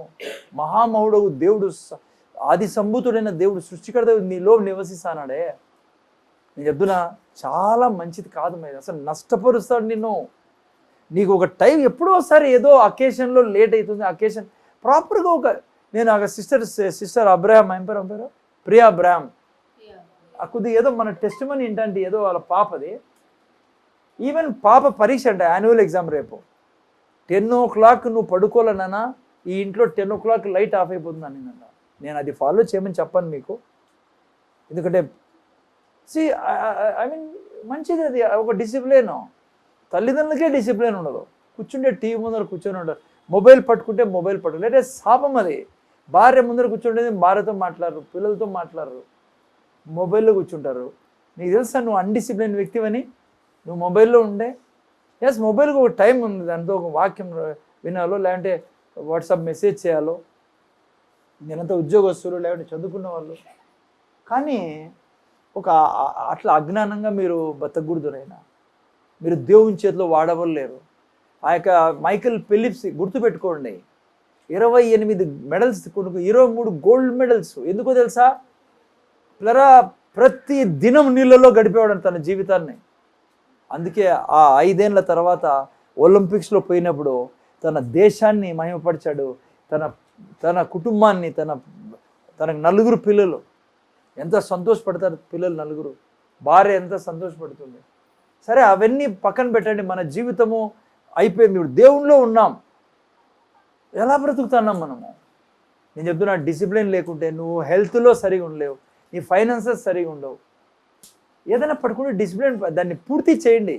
మహామహుడు దేవుడు, ఆది సంభూతుడైన దేవుడు, సృష్టికర్త నీలో నివసిస్తానాడే. నేను చెప్తున్నా, చాలా మంచిది కాదు మరి. అసలు నష్టపరుస్తాడు నిన్ను. నీకు ఒక టైం ఎప్పుడో ఒకసారి ఏదో అకేషన్లో లేట్ అవుతుంది. అకేషన్ ప్రాపర్గా నేను సిస్టర్ అబ్రాహం ఏం పేరు? ప్రియా అబ్రాహం. కొద్దిగా ఏదో మన టెస్ట్ మనీ ఏంటంటే ఏదో వాళ్ళ పాపది, ఈవెన్ పాప పరీక్ష అంట, యాన్యువల్ ఎగ్జామ్ రేపు. 10 o'clock నువ్వు పడుకోలేనా? ఈ ఇంట్లో 10 o'clock లైట్ ఆఫ్ అయిపోతుంది అని అన్న. నేను అది ఫాలో చేయమని చెప్పాను మీకు. ఎందుకంటే ఐ మీన్ మంచిది అది, ఒక డిసిప్లిన్. తల్లిదండ్రులకే డిసిప్లిన్ ఉండదు. కూర్చుంటే టీవీ ముందర కూర్చొని ఉండరు, మొబైల్ పట్టుకుంటే మొబైల్ పట్టుకు, అంటే శాపం అది. భార్య ముందర కూర్చుంటే భార్యతో మాట్లాడరు, పిల్లలతో మాట్లాడరు, మొబైల్లో కూర్చుంటారు. నీకు తెలుసా నువ్వు అన్డిసిప్లిన్ వ్యక్తివని? నువ్వు మొబైల్లో ఉండే. ఎస్, మొబైల్కి ఒక టైం ఉంది, దాంతో ఒక వాక్యం వినాలో, లేదంటే వాట్సాప్ మెసేజ్ చేయాలో. నేనంతా ఉద్యోగస్తులు లేదంటే చదువుకున్న వాళ్ళు. కానీ అట్లా అజ్ఞానంగా మీరు బతకూడదురైనా. మీరు దేవుని చేతిలో వాడవలేరు. ఆ యొక్క మైకేల్ ఫిలిప్స్ గుర్తుపెట్టుకోండి, 28 మెడల్స్ కొనుక్కు, 23 గోల్డ్ మెడల్స్. ఎందుకో తెలుసా? ప్రతి దినం నీళ్ళలో గడిపేవాడు తన జీవితాన్ని. అందుకే ఆ 5 ఏళ్ల తర్వాత ఒలింపిక్స్లో పోయినప్పుడు తన దేశాన్ని మహిమపరిచాడు. తన కుటుంబాన్ని, తనకు 4 పిల్లలు. ఎంత సంతోషపడతారు పిల్లలు 4. భార్య ఎంత సంతోషపడుతుంది. సరే, అవన్నీ పక్కన పెట్టండి. మన జీవితము అయిపోయింది. ఇప్పుడు దేవునిలో ఉన్నాం, ఎలా బ్రతుకుతున్నాం మనము? నేను చెప్తున్నా, డిసిప్లిన్ లేకుంటే నువ్వు హెల్త్లో సరిగా ఉండలేవు, నీ ఫైనాన్సెస్ సరిగా ఉండవు. ఏదైనా పట్టుకుంటే డిసిప్లిన్ దాన్ని పూర్తి చేయండి.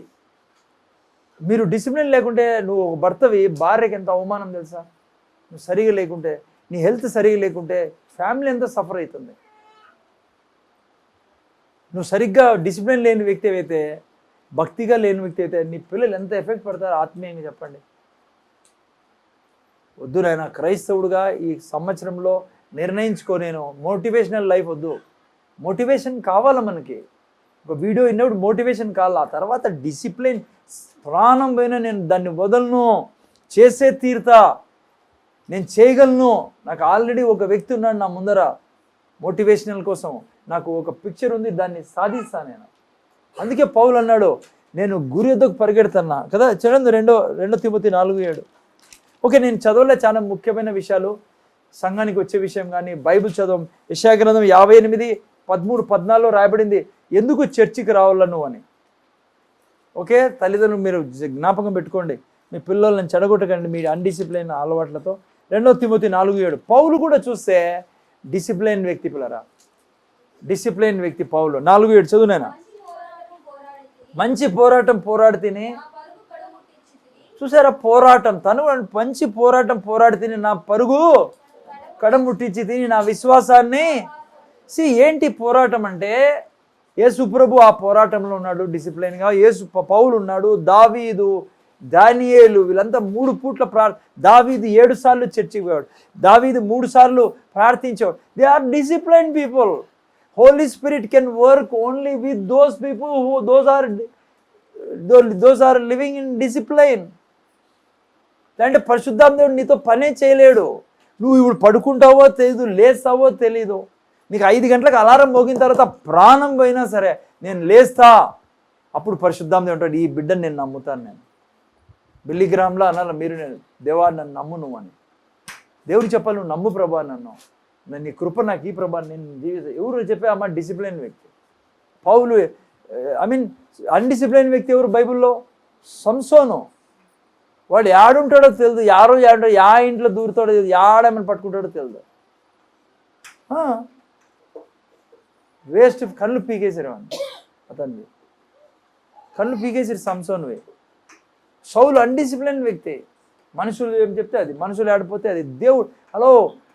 మీరు డిసిప్లిన్ లేకుంటే నువ్వు ఒక భర్తవి, భార్యకి ఎంత అవమానం తెలుసా? నువ్వు సరిగా లేకుంటే, నీ హెల్త్ సరిగా లేకుంటే ఫ్యామిలీ ఎంత సఫర్ అవుతుంది. నువ్వు సరిగ్గా డిసిప్లిన్ లేని వ్యక్తి అయితే, భక్తిగా లేని వ్యక్తి అయితే నీ పిల్లలు ఎంత ఎఫెక్ట్ పడతారో ఆత్మీయంగా చెప్పండి. వద్దు నాయన, క్రైస్తవుడుగా ఈ సంవత్సరంలో నిర్ణయించుకో, నేను మోటివేషనల్ లైఫ్ వద్దు. మోటివేషన్ కావాలా మనకి, ఒక వీడియో విన్నప్పుడు మోటివేషన్ కావాలా, ఆ తర్వాత డిసిప్లిన్ ప్రాణం పోయినా నేను దాన్ని వదలను, చేసే తీరుతా, నేను చేయగలను. నాకు ఆల్రెడీ ఒక వ్యక్తి ఉన్నాడు నా ముందర మోటివేషనల్ కోసం, నాకు ఒక పిక్చర్ ఉంది, దాన్ని సాధిస్తా నేను. అందుకే పౌలు అన్నాడు, నేను గురి వద్దకు పరిగెడుతున్నా కదా. చూడండి, రెండో తిమోతి 4:7. ఓకే, నేను చదవలే చాలా ముఖ్యమైన విషయాలు, సంఘానికి వచ్చే విషయం కానీ బైబిల్ చదవం. యెషయా గ్రంథం 58:13-14 రాయబడింది, ఎందుకు చర్చికి రావాల నువ్వు అని. ఓకే, తల్లిదండ్రులు మీరు జ్ఞాపకం పెట్టుకోండి, మీ పిల్లల్ని చెడగొట్టకండి మీ అన్డిసిప్లైన్ అలవాట్లతో. 2 తిమోతి 4:7. పౌలు కూడా చూస్తే డిసిప్లైన్ వ్యక్తి పిల్లరా, డిసిప్లైన్ వ్యక్తి పౌలు. 4:7 చదువునైనా. మంచి పోరాటం పోరాడి తిని, చూసారా పోరాటం, తను మంచి పోరాటం పోరాడి తిని నా పరుగు కడముట్టించి తిని నా విశ్వాసాన్ని. ఏంటి పోరాటం అంటే, యేసు ప్రభు ఆ పోరాటంలో ఉన్నాడు డిసిప్లైన్గా. పౌలు ఉన్నాడు, దావీదు, దానియేలు, వీళ్ళంతా 3 పూట్ల దావీదు 7 సార్లు చర్చికి పోయాడు, దావీదు 3 సార్లు ప్రార్థించాడు. They are discipline people. Holy spirit can work only with those people who those are living in discipline. అంటే పరిశుద్ధాత్మ నీతో పనే చేయలేడు. నువ్వు ఇప్పుడు పడుకుంటావో తెలీదు, లేస్తావో తెలీదు, నీకు 5 గంటలకు అలారం మోగిన తర్వాత ప్రాణం పోయినా సరే నేను లేస్తా, అప్పుడు పరిశుద్ధాత్మ ఉంటాడు, ఈ బిడ్డను నేను నమ్ముతాను. నేను బిల్లిగ్రామ్లో అనాలి, మీరు నేను దేవా నన్ను నమ్ము నువ్వు అని. దేవుడు చెప్పాలి, నువ్వు నమ్ము ప్రభా నన్ను, నీ కృప నాకు ఈ ప్రభా, నేను జీవితం. ఎవరు చెప్పే అమ్మ డిసిప్లైన్ వ్యక్తి పౌలు. అన్డిసిప్లైన్ వ్యక్తి ఎవరు బైబిల్లో? సంసోను. వాడు యాడుంటాడో తెలియదు, యా ఇంట్లో దూరుతాడో తెలియదు, యాడేమని పట్టుకుంటాడో తెలియదు. వేస్ట్, కళ్ళు పీకేసారు అతన్ని, కళ్ళు పీకేసారు సంసోనువే. సౌలు అన్డిసిప్లైన్ వ్యక్తి, మనుషులు ఏం చెప్తే అది, మనుషులు ఆడిపోతే అది. దేవుడు, హలో,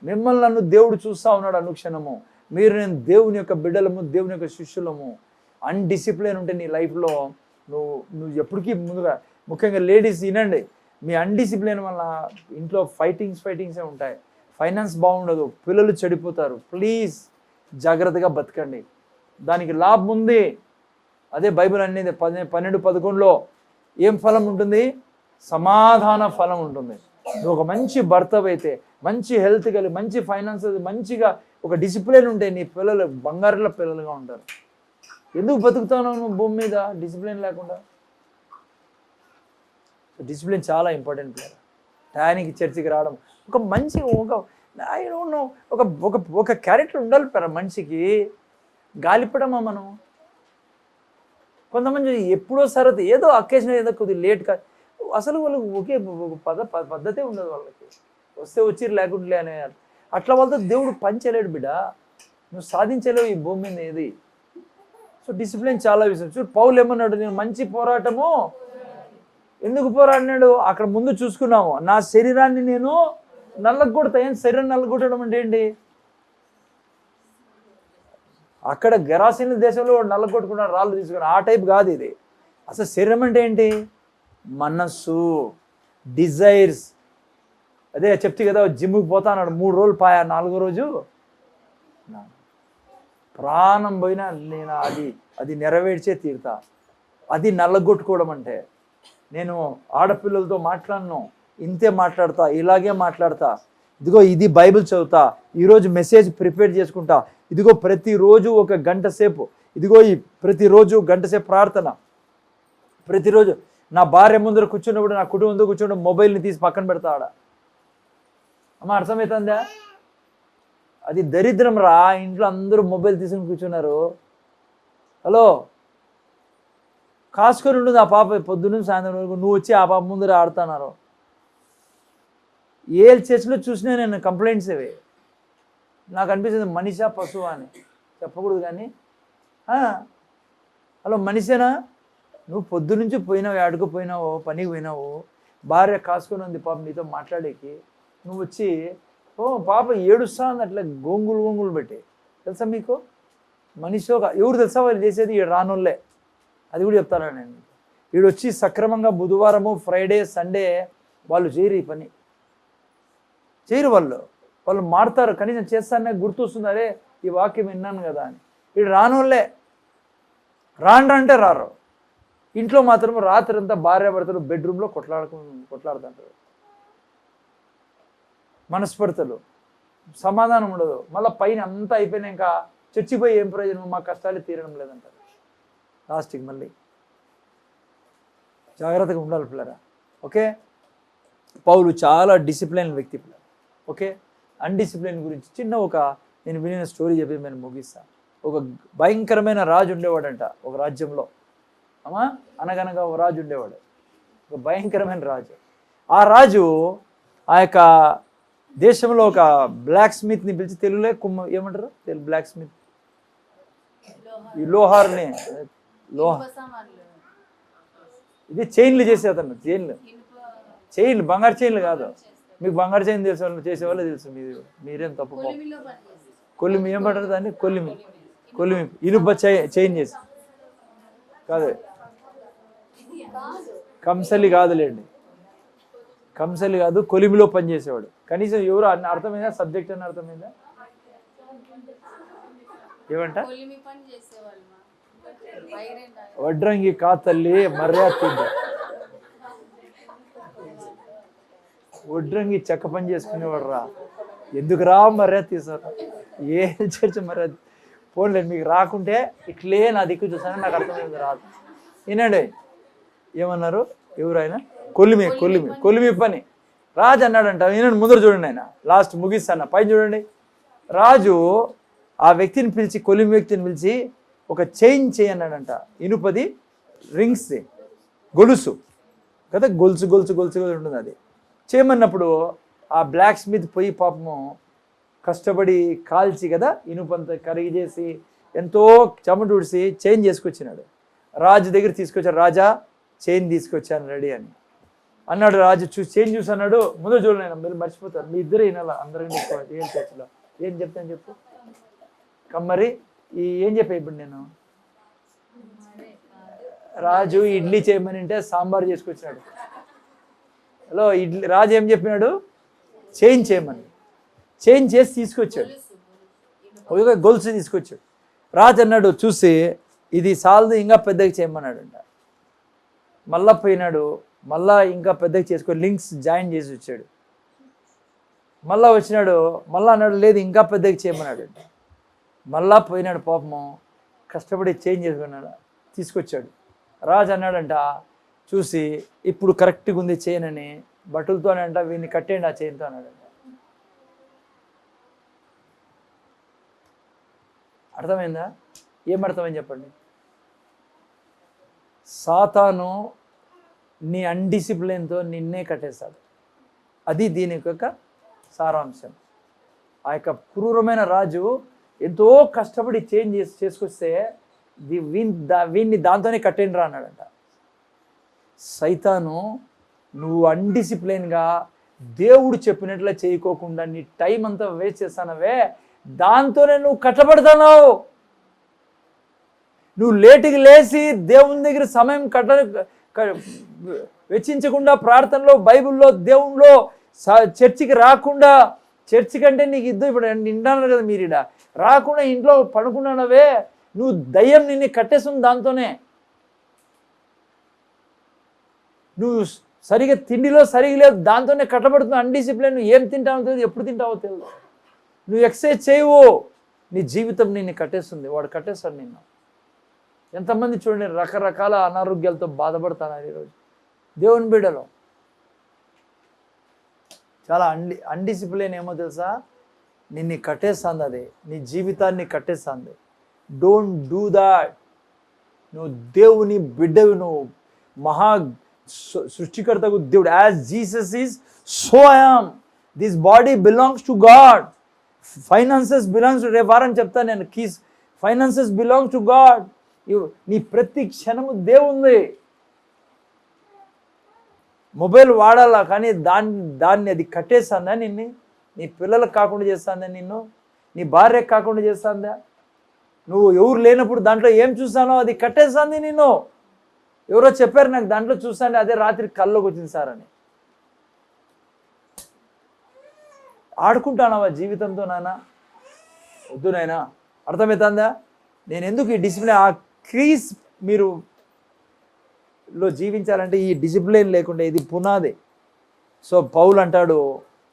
మిమ్మల్ని నన్ను దేవుడు చూస్తూ ఉన్నాడు అనుక్షణము. మీరు నేను దేవుని యొక్క బిడ్డలము, దేవుని యొక్క శిష్యులము. అన్డిసిప్లైన్ ఉంటే నీ లైఫ్లో నువ్వు ఎప్పటికీ ముందుగా, ముఖ్యంగా లేడీస్ వినండి, మీ అన్డిసిప్లైన్ వల్ల ఇంట్లో ఫైటింగ్సే ఉంటాయి, ఫైనాన్స్ బాగుండదు, పిల్లలు చెడిపోతారు. ప్లీజ్ జాగ్రత్తగా బతకండి, దానికి లాభం ఉంది. అదే బైబిల్ అనేది 12:11 ఏం ఫలం ఉంటుంది? సమాధాన ఫలం ఉంటుంది. నువ్వు ఒక మంచి భర్తవైతే, మంచి హెల్త్ కలిగి, మంచి ఫైనాన్స్, మంచిగా ఒక డిసిప్లిన్ ఉంటే నీ పిల్లలు బంగారుల పిల్లలుగా ఉంటారు. ఎందుకు బతుకుతావు నువ్వు భూమి మీద డిసిప్లిన్ లేకుండా? డిసిప్లిన్ చాలా ఇంపార్టెంట్ ప్లేయర్. టయానికి చర్చికి రావడం, ఒక మంచి ఒక క్యారెక్టర్ ఉండాలి పర మనిషికి. గాలిపడమా మనం? కొంతమంది ఎప్పుడో సరత, ఏదో అకేషన్, ఏదో కొద్దిగా లేట్గా, అసలు వాళ్ళకి ఒకే పద్ధతే ఉండదు వాళ్ళకి. వస్తే వచ్చి లేకుండాలే అనే అట్లా వాళ్ళతో దేవుడు పంచలేడు బిడ్డ, నువ్వు సాధించలేవు ఈ భూమి మీద ఏది. సో డిసిప్లిన్ చాలా విషయం. చూడు పౌలు ఏమన్నాడు, నేను మంచి పోరాటము. ఎందుకు పోరాడినాడు? అక్కడ ముందు చూసుకున్నాము, నా శరీరాన్ని నేను నల్లగొడతా. ఏం శరీరం నల్లగొట్టడం అంటే ఏంటి? అక్కడ గెరాసీన్ దేశంలో నల్లగొట్టుకున్నాడు, రాళ్ళు తీసుకున్నాడు, ఆ టైప్ కాదు ఇది. అసలు శరీరం అంటే ఏంటి? మనస్సు, డిజైర్స్. అదే చెప్తే కదా, జిమ్కి పోతా అన్నాడు, 3 రోజులు పాయా, 4వ రోజు ప్రాణం పోయినా నేను అది నెరవేర్చే తీరుతా. అది నల్లగొట్టుకోవడం అంటే. నేను ఆడపిల్లలతో మాట్లాడను, ఇంతే మాట్లాడతా, ఇలాగే మాట్లాడతా. ఇదిగో ఇది బైబిల్ చదువుతా, ఈరోజు మెసేజ్ ప్రిపేర్ చేసుకుంటా, ఇదిగో ప్రతిరోజు 1 గంట సేపు, ఇదిగో ప్రతిరోజు 1 గంట సేపు ప్రార్థన. ప్రతిరోజు నా భార్య ముందర కూర్చున్నప్పుడు, నా కుటుంబం ముందు కూర్చున్నప్పుడు మొబైల్ని తీసి పక్కన పెడతా. ఆడ అమ్మ అర్థమవుతుందా? అది దరిద్రం రా. ఇంట్లో అందరూ మొబైల్ తీసుకుని కూర్చున్నారు. హలో, కాసుకొని ఉంటుంది ఆ పాప పొద్దున్న సాయంత్రం వరకు. నువ్వు వచ్చి ఆ పాప ముందర ఆడుతున్నారు. ఏ చర్చిలో చూసినా నేను కంప్లైంట్స్ ఇవి. నాకు అనిపిస్తుంది మనిషా పశువు అని చెప్పకూడదు కానీ, హలో మనిషేనా? నువ్వు పొద్దునుంచి పోయినావు, ఆడుకు పోయినావు, పనికి పోయినావు, భార్య కాసుకొని ఉంది పాప నీతో మాట్లాడేకి. నువ్వు వచ్చి పాప ఏడుస్తా ఉంది అట్లా గోంగులు పెట్టి. తెలుసా మీకు? మనిషి ఎవరు తెలుసా వాళ్ళు చేసేది? ఈడు రానోళ్ళే. అది కూడా చెప్తాను నేను. వీడు వచ్చి సక్రమంగా బుధవారము, ఫ్రైడే, సండే వాళ్ళు చేయరు ఈ పని, చేయరు. వాళ్ళు మారుతారు. కనీసం చేస్తానే గుర్తొస్తుంది, అరే ఈ వాక్యం విన్నాను కదా అని. వీడు రానోళ్ళే. రాండ్రంటే రారు. ఇంట్లో మాత్రం రాత్రి అంతా భార్యాభర్తలు బెడ్రూమ్లో కొట్లాడుతుంటారు. మనస్పర్ధలు, సమాధానం ఉండదు. మళ్ళీ పైన అంతా అయిపోయినాక చర్చికి పోయి ఏం ప్రయోజనం, మా కష్టాలు తీరడం లేదంటారు. లాస్ట్కి మళ్ళీ జాగ్రత్తగా ఉండాలి పిల్లరా. ఓకే, పౌలు చాలా డిసిప్లిన్ వ్యక్తి పిల్లలు. ఓకే, అన్డిసిప్లిన్ గురించి చిన్న నేను వినిన స్టోరీ చెప్పి నేను ముగిస్తాను. ఒక భయంకరమైన రాజు ఉండేవాడంట ఒక రాజ్యంలో. అనగనగా ఒక రాజు ఉండేవాడు, ఒక భయంకరమైన రాజు. ఆ రాజు ఆ యొక్క దేశంలో ఒక బ్లాక్ స్మిత్ని పిలిచి, తెలుగులో ఏమంటారు బ్లాక్ స్మిత్, ఈ లోహార్ని, ఇది చైన్లు చేసే అతను, చైన్లు బంగారు చైన్లు కాదు. మీకు బంగారు చైన్ చేసేవాళ్ళే తెలుసు, మీరేం తప్పు. కొలిమి ఏమంటారు దాన్ని? కొలిమి ఇనుప చైన్ చేసి కాదు, కంసలి కాదులేండి, కంసలి కాదు, కొలిమిలో పనిచేసేవాడు. కనీసం ఎవరు అర్థమైందా? సబ్జెక్ట్ అని అర్థమైందా? ఏమంట? వడ్రంగి కాతల్లి మర్యాద, వడ్రంగి చెక్క పని చేసుకునేవాడు రా. ఎందుకు రా మర్యాద తీసారు? ఏ చర్చ మర్యాద పోన్లేదు. మీకు రాకుంటే ఇట్లే నా దిక్కు చూసాను, నాకు అర్థమైంది రాదు. వినండి ఏమన్నారు ఎవరైనా? కొలిమి పని. రాజు అన్నాడంట, వినండి ముందర చూడండి, ఆయన లాస్ట్ ముగిస్తాను, పైన చూడండి. రాజు ఆ వ్యక్తిని పిలిచి, కొలిమి వ్యక్తిని పిలిచి ఒక చైన్ చేయన్నాడంట, ఇనుపది రింగ్స్, గొలుసు కదా, గొలుసు ఉంటుంది, అది చేయమన్నప్పుడు ఆ బ్లాక్ స్మిత్ పోయి పాపము కష్టపడి కాల్చి కదా ఇనుపంతా కరిగి చేసి ఎంతో చెమటూడిసి చైన్ చేసుకొచ్చినాడు. రాజు దగ్గర తీసుకొచ్చాడు. రాజా చైన్ తీసుకొచ్చాను రెడీ అని అన్నాడు. రాజు చైన్ చూసి అన్నాడు, ముందు చూడలేను, మీరు మర్చిపోతారు, మీ ఇద్దరు వినాలా, అందరూ ఏం చర్చలో ఏం చెప్తాను చెప్పు కమ్మరి. ఏం చెప్పా ఇప్పుడు నేను? రాజు ఇడ్లీ చేయమని అంటే సాంబార్ చేసుకొచ్చినాడు. హలో, రాజు ఏం చెప్పినాడు? చైన్ చేయమని. చైన్ చేసి తీసుకొచ్చాడు, ఒక గొలుసు తీసుకొచ్చాడు. రాజు అన్నాడు చూసి, ఇది సాల్దు, ఇంకా పెద్దగా చేయమన్నాడు అంట. మళ్ళా పోయినాడు, మళ్ళా ఇంకా పెద్దగా చేసుకొని లింక్స్ జాయిన్ చేసి వచ్చాడు. మళ్ళా వచ్చినాడు, మళ్ళా అన్నాడు లేదు ఇంకా పెద్దగా చేయమన్నాడు అంట. మళ్ళా పోయినాడు, పాపము కష్టపడి చేంజ్ చేసుకున్నాడు, తీసుకొచ్చాడు. రాజు అన్నాడంట చూసి, ఇప్పుడు కరెక్ట్గా ఉంది చైన్ అని, బట్టలతోనే అంట వీడిని కట్టేయండి ఆ చైన్తో అన్నాడంట. అర్థమైందా? ఏమర్థమైంది చెప్పండి? సాతాను నీ అన్డిసిప్లిన్తో నిన్నే కట్టేస్తాడు. అది దీని యొక్క సారాంశం. ఆ యొక్క క్రూరమైన రాజు ఎంతో కష్టపడి చేంజ్ చేసుకొస్తే వీన్ని దాంతోనే కట్టేయండి రా అన్నాడంట. సైతాను నువ్వు అన్డిసిప్లిన్గా దేవుడు చెప్పినట్లే చేయకోకుండా నీ టైం అంతా వేస్ట్ చేస్తానవే, దాంతోనే నువ్వు కట్టబడతావు. నువ్వు లేటుకి లేచి దేవుని దగ్గర సమయం వెచ్చించకుండా, ప్రార్థనలో, బైబిల్లో, దేవుణ్ణిలో, చర్చికి రాకుండా, చర్చి కంటే నీకు ఇప్పుడు నిండాను కదా మీరు ఇడ రాకుండా ఇంట్లో పడుకున్నానవే, నువ్వు దయ్యం నిన్ను కట్టేస్తుంది దాంతోనే. నువ్వు సరిగా తిండిలో సరిగా లేదు, దాంతోనే కట్టబడుతున్నావు. అన్డిసిప్లిన్. నువ్వు ఏం తింటావో తెలియదు, ఎప్పుడు తింటావో తెలియదు. నువ్వు ఎక్సర్సైజ్ చేయవు, నీ జీవితం నిన్ను కట్టేస్తుంది, వాడు కట్టేస్తాడు నిన్ను. ఎంతమంది చూడండి రకరకాల అనారోగ్యాలతో బాధపడుతున్నారు ఈరోజు దేవుని బిడ్డలో. చాలా అన్డిసిప్లిన్ ఏమో తెలుసా, నిన్ను కట్టేస్తుంది, అది నీ జీవితాన్ని కట్టేస్తుంది. Don't do that. నువ్వు దేవుని బిడ్డవి, నువ్వు మహా సృష్టికర్తకు దేవుడు. As Jesus is so I am. This body belongs to God. Finances belongs to, రేపు వారం చెప్తాను నేను, keys finances belongs to God. నీ ప్రతి క్షణము దేవుంది. మొబైల్ వాడాలా, కానీ దాన్ని అది కట్టేస్తుందా నిన్ను? నీ పిల్లలకు కాకుండా చేస్తుందా నిన్ను? నీ భార్యకు కాకుండా చేస్తుందా? నువ్వు ఎవరు లేనప్పుడు దాంట్లో ఏం చూసానో అది కట్టేస్తుంది నేను. ఎవరో చెప్పారు నాకు దాంట్లో చూసాను, అదే రాత్రి కల్లోకి వచ్చింది సార్ అని. ఆడుకుంటానావా జీవితంతో నాయనా? వద్దు నాయనా. అర్థమవుతుందా? నేను ఎందుకు ఈ డిసిప్లిన్, ఆ క్రీస్ మీరు లో జీవించాలంటే ఈ డిసిప్లిన్ లేకుండా ఇది పునాది. సో పౌలు అంటాడు,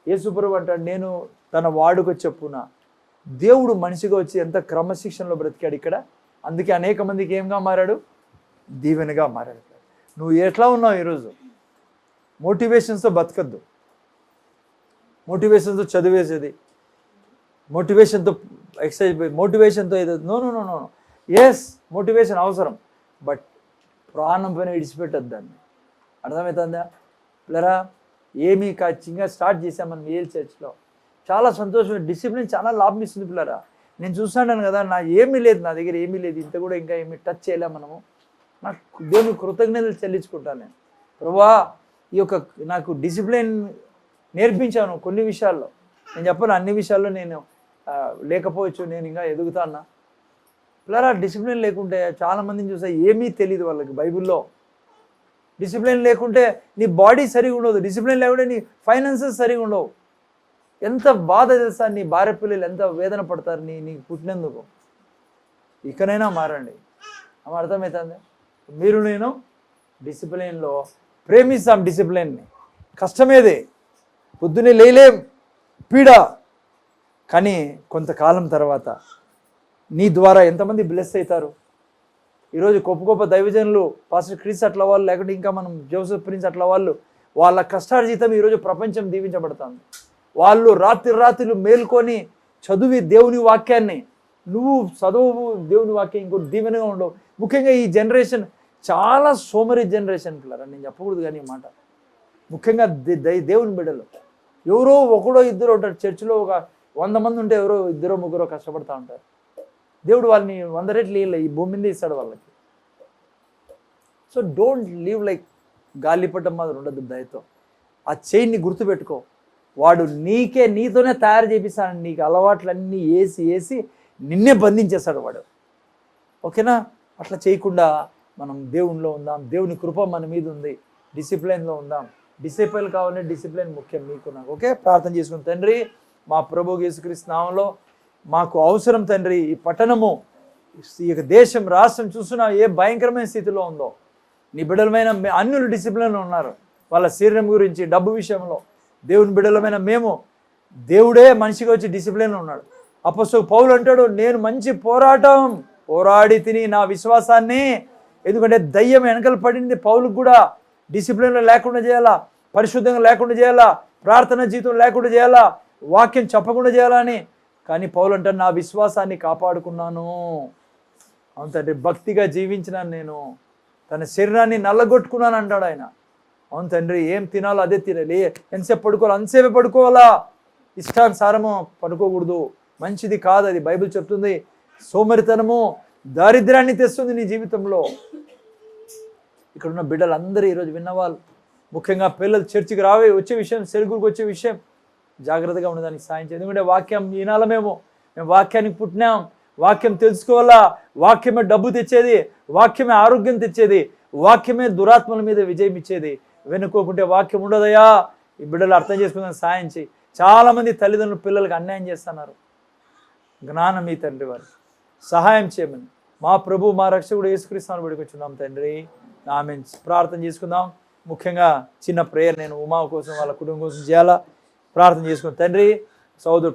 యేసుప్రభు అంటాడు, నేను తన వాడుక చెప్పున. దేవుడు మనిషిగా వచ్చి ఎంత క్రమశిక్షణలో బ్రతికాడు ఇక్కడ. అందుకే అనేక మందికి ఏంగా మారాడు? దీవెనగా మారాడు. నువ్వు ఎట్లా ఉన్నావు ఈరోజు? మోటివేషన్స్తో బతకద్దు, మోటివేషన్తో చదివేసేది, మోటివేషన్తో ఎక్సర్సైజ్, మోటివేషన్తో ఏదో no no no no. Yes, motivation అవసరం, బట్ ప్రాణం పైన విడిచిపెట్టద్దు దాన్ని. అర్థమవుతుందా పిల్లరా? ఏమీ ఖచ్చితంగా స్టార్ట్ చేసాం మనం ఏల్ చర్చ్లో. చాలా సంతోషం. డిసిప్లిన్ చాలా లాభం ఇస్తుంది పిల్లరా. నేను చూస్తున్నాను కదా, నా ఏమీ లేదు, నా దగ్గర ఏమీ లేదు, ఇంత కూడా ఇంకా ఏమీ టచ్ చేయలేము మనము. నాకు దేవుని కృతజ్ఞతలు చెల్లించుకుంటాను నేను. ప్రభువా, ఈ యొక్క నాకు డిసిప్లిన్ నేర్పించాను కొన్ని విషయాల్లో. నేను చెప్పను అన్ని విషయాల్లో నేను లేకపోవచ్చు, నేను ఇంకా ఎదుగుతానా. పిల్లరా, డిసిప్లిన్ లేకుంటే చాలామందిని చూసా ఏమీ తెలియదు వాళ్ళకి బైబిల్లో. డిసిప్లిన్ లేకుంటే నీ బాడీ సరిగా ఉండదు, డిసిప్లిన్ లేకుంటే నీ ఫైనాన్సెస్ సరిగా ఉండవు. ఎంత బాధ తెలుసా? నీ భార్య పిల్లలు ఎంత వేదన పడతారు నీకు పుట్టినందుకు. ఇకనైనా మారండి. ఆమె అర్థమవుతుంది. మీరు నేను డిసిప్లిన్లో ప్రేమిస్తాం. డిసిప్లిన్ని కష్టమేదే, పొద్దున్నే లేలేం, పీడ. కానీ కొంతకాలం తర్వాత నీ ద్వారా ఎంతమంది బ్లెస్ అవుతారు. ఈరోజు గొప్ప గొప్ప దైవజనులు, పాస్టర్ క్రిస్ అట్లా వాళ్ళు, లేకుంటే ఇంకా మనం జోసెఫ్ ప్రిన్స్ అట్లా వాళ్ళు, వాళ్ళ కష్టార్జితం ఈరోజు ప్రపంచం దీవించబడుతుంది. వాళ్ళు రాత్రులు మేల్కొని చదివి దేవుని వాక్యాన్ని, నువ్వు చదువు దేవుని వాక్యం ఇంకో దీవెనగా ఉండవు. ముఖ్యంగా ఈ జనరేషన్ చాలా సోమరి జనరేషన్ పిల్లరా. నేను చెప్పకూడదు కానీ మాట, ముఖ్యంగా దేవుని బిడ్డలు ఎవరో ఒకడో ఇద్దరు ఉంటారు. చర్చిలో ఒక 100 మంది ఉంటే ఎవరో ఇద్దరో ముగ్గురో కష్టపడుతూ ఉంటారు. దేవుడు వాళ్ళని 100 రెట్లు ఈ భూమి మీద ఇస్తాడు వాళ్ళకి. సో డోంట్ లివ్ లైక్ గాలిపటం మాదిరి ఉండదు. దయతో ఆ చైన్ని గుర్తుపెట్టుకో. వాడు నీతోనే తయారు చేపిస్తాడు. నీకు అలవాట్లన్నీ వేసి నిన్నే బంధించేస్తాడు వాడు. ఓకేనా? అట్లా చేయకుండా మనం దేవునిలో ఉందాం. దేవుని కృప మన మీద ఉంది. డిసిప్లిన్లో ఉందాం. డిసిప్లిన్ కావాలంటే డిసిప్లిన్ ముఖ్యం మీకు నాకు. ఓకే, ప్రార్థన చేసుకుని, తండ్రి మా ప్రభు యేసుక్రీస్తు నామములో మాకు అవసరం తండ్రి. ఈ పట్టణము, ఈ యొక్క దేశం, రాష్ట్రం చూస్తున్నా ఏ భయంకరమైన స్థితిలో ఉందో. నీ బిడ్డలమైన అన్యులు డిసిప్లిన్లో ఉన్నారు. వాళ్ళ శరీరం గురించి, డబ్బు విషయంలో. దేవుని బిడ్డలమైన మేము, దేవుడే మనిషిగా వచ్చి డిసిప్లిన్లో ఉన్నాడు. అపొస్తలుడు పౌలు అంటాడు, నేను మంచి పోరాడి తిని నా విశ్వాసాన్ని. ఎందుకంటే దయ్యం వెనకలు పడింది పౌలుకు కూడా. డిసిప్లిన్లో లేకుండా చేయాలా, పరిశుద్ధంగా లేకుండా చేయాలా, ప్రార్థన జీవితం లేకుండా చేయాలా, వాక్యం చెప్పకుండా చేయాలని. కానీ పౌలు అంటాడు, నా విశ్వాసాన్ని కాపాడుకున్నాను. అవును తండ్రి, భక్తిగా జీవించినాను నేను, తన శరీరాన్ని నల్లగొట్టుకున్నాను అంటాడు ఆయన. అవును తండ్రి, ఏం తినాలో అదే తినాలి, ఎంతసేపు పడుకోవాలి అంతసేపే పడుకోవాలా, ఇష్టానుసారము పడుకోకూడదు, మంచిది కాదు అది. బైబిల్ చెప్తుంది సోమరితనము దారిద్ర్యాన్ని తెస్తుంది నీ జీవితంలో. ఇక్కడున్న బిడ్డలందరూ ఈరోజు విన్నవాళ్ళు, ముఖ్యంగా పిల్లలు చర్చికి వచ్చే విషయం, సెరుగురికి వచ్చే విషయం జాగ్రత్తగా ఉండడానికి సాయం చేయండి. ఎందుకంటే వాక్యం ఈనాల మేము వాక్యానికి పుట్టినాం. వాక్యం తెలుసుకోవాలా. వాక్యమే డబ్బు తెచ్చేది, వాక్యమే ఆరోగ్యం తెచ్చేది, వాక్యమే దురాత్మల మీద విజయం ఇచ్చేది. వెనుకోకుంటే వాక్యం ఉండదయా. ఈ బిడ్డలు అర్థం చేసుకుని సాయం చేయి. చాలామంది తల్లిదండ్రులు పిల్లలకు అన్యాయం చేస్తున్నారు. జ్ఞానం ఈ తండ్రి వారు సహాయం చేయమని మా ప్రభు మా రక్షకుడు యేసుక్రీస్తుని వేడుకొచ్చున్నాం తండ్రి. ఆమేన్. ప్రార్థన చేసుకుందాం. ముఖ్యంగా చిన్న ప్రేయర్ నేను ఉమా కోసం, వాళ్ళ కుటుంబం కోసం చేయాలా. ప్రార్థన చేసుకుని తండ్రి, సోదరు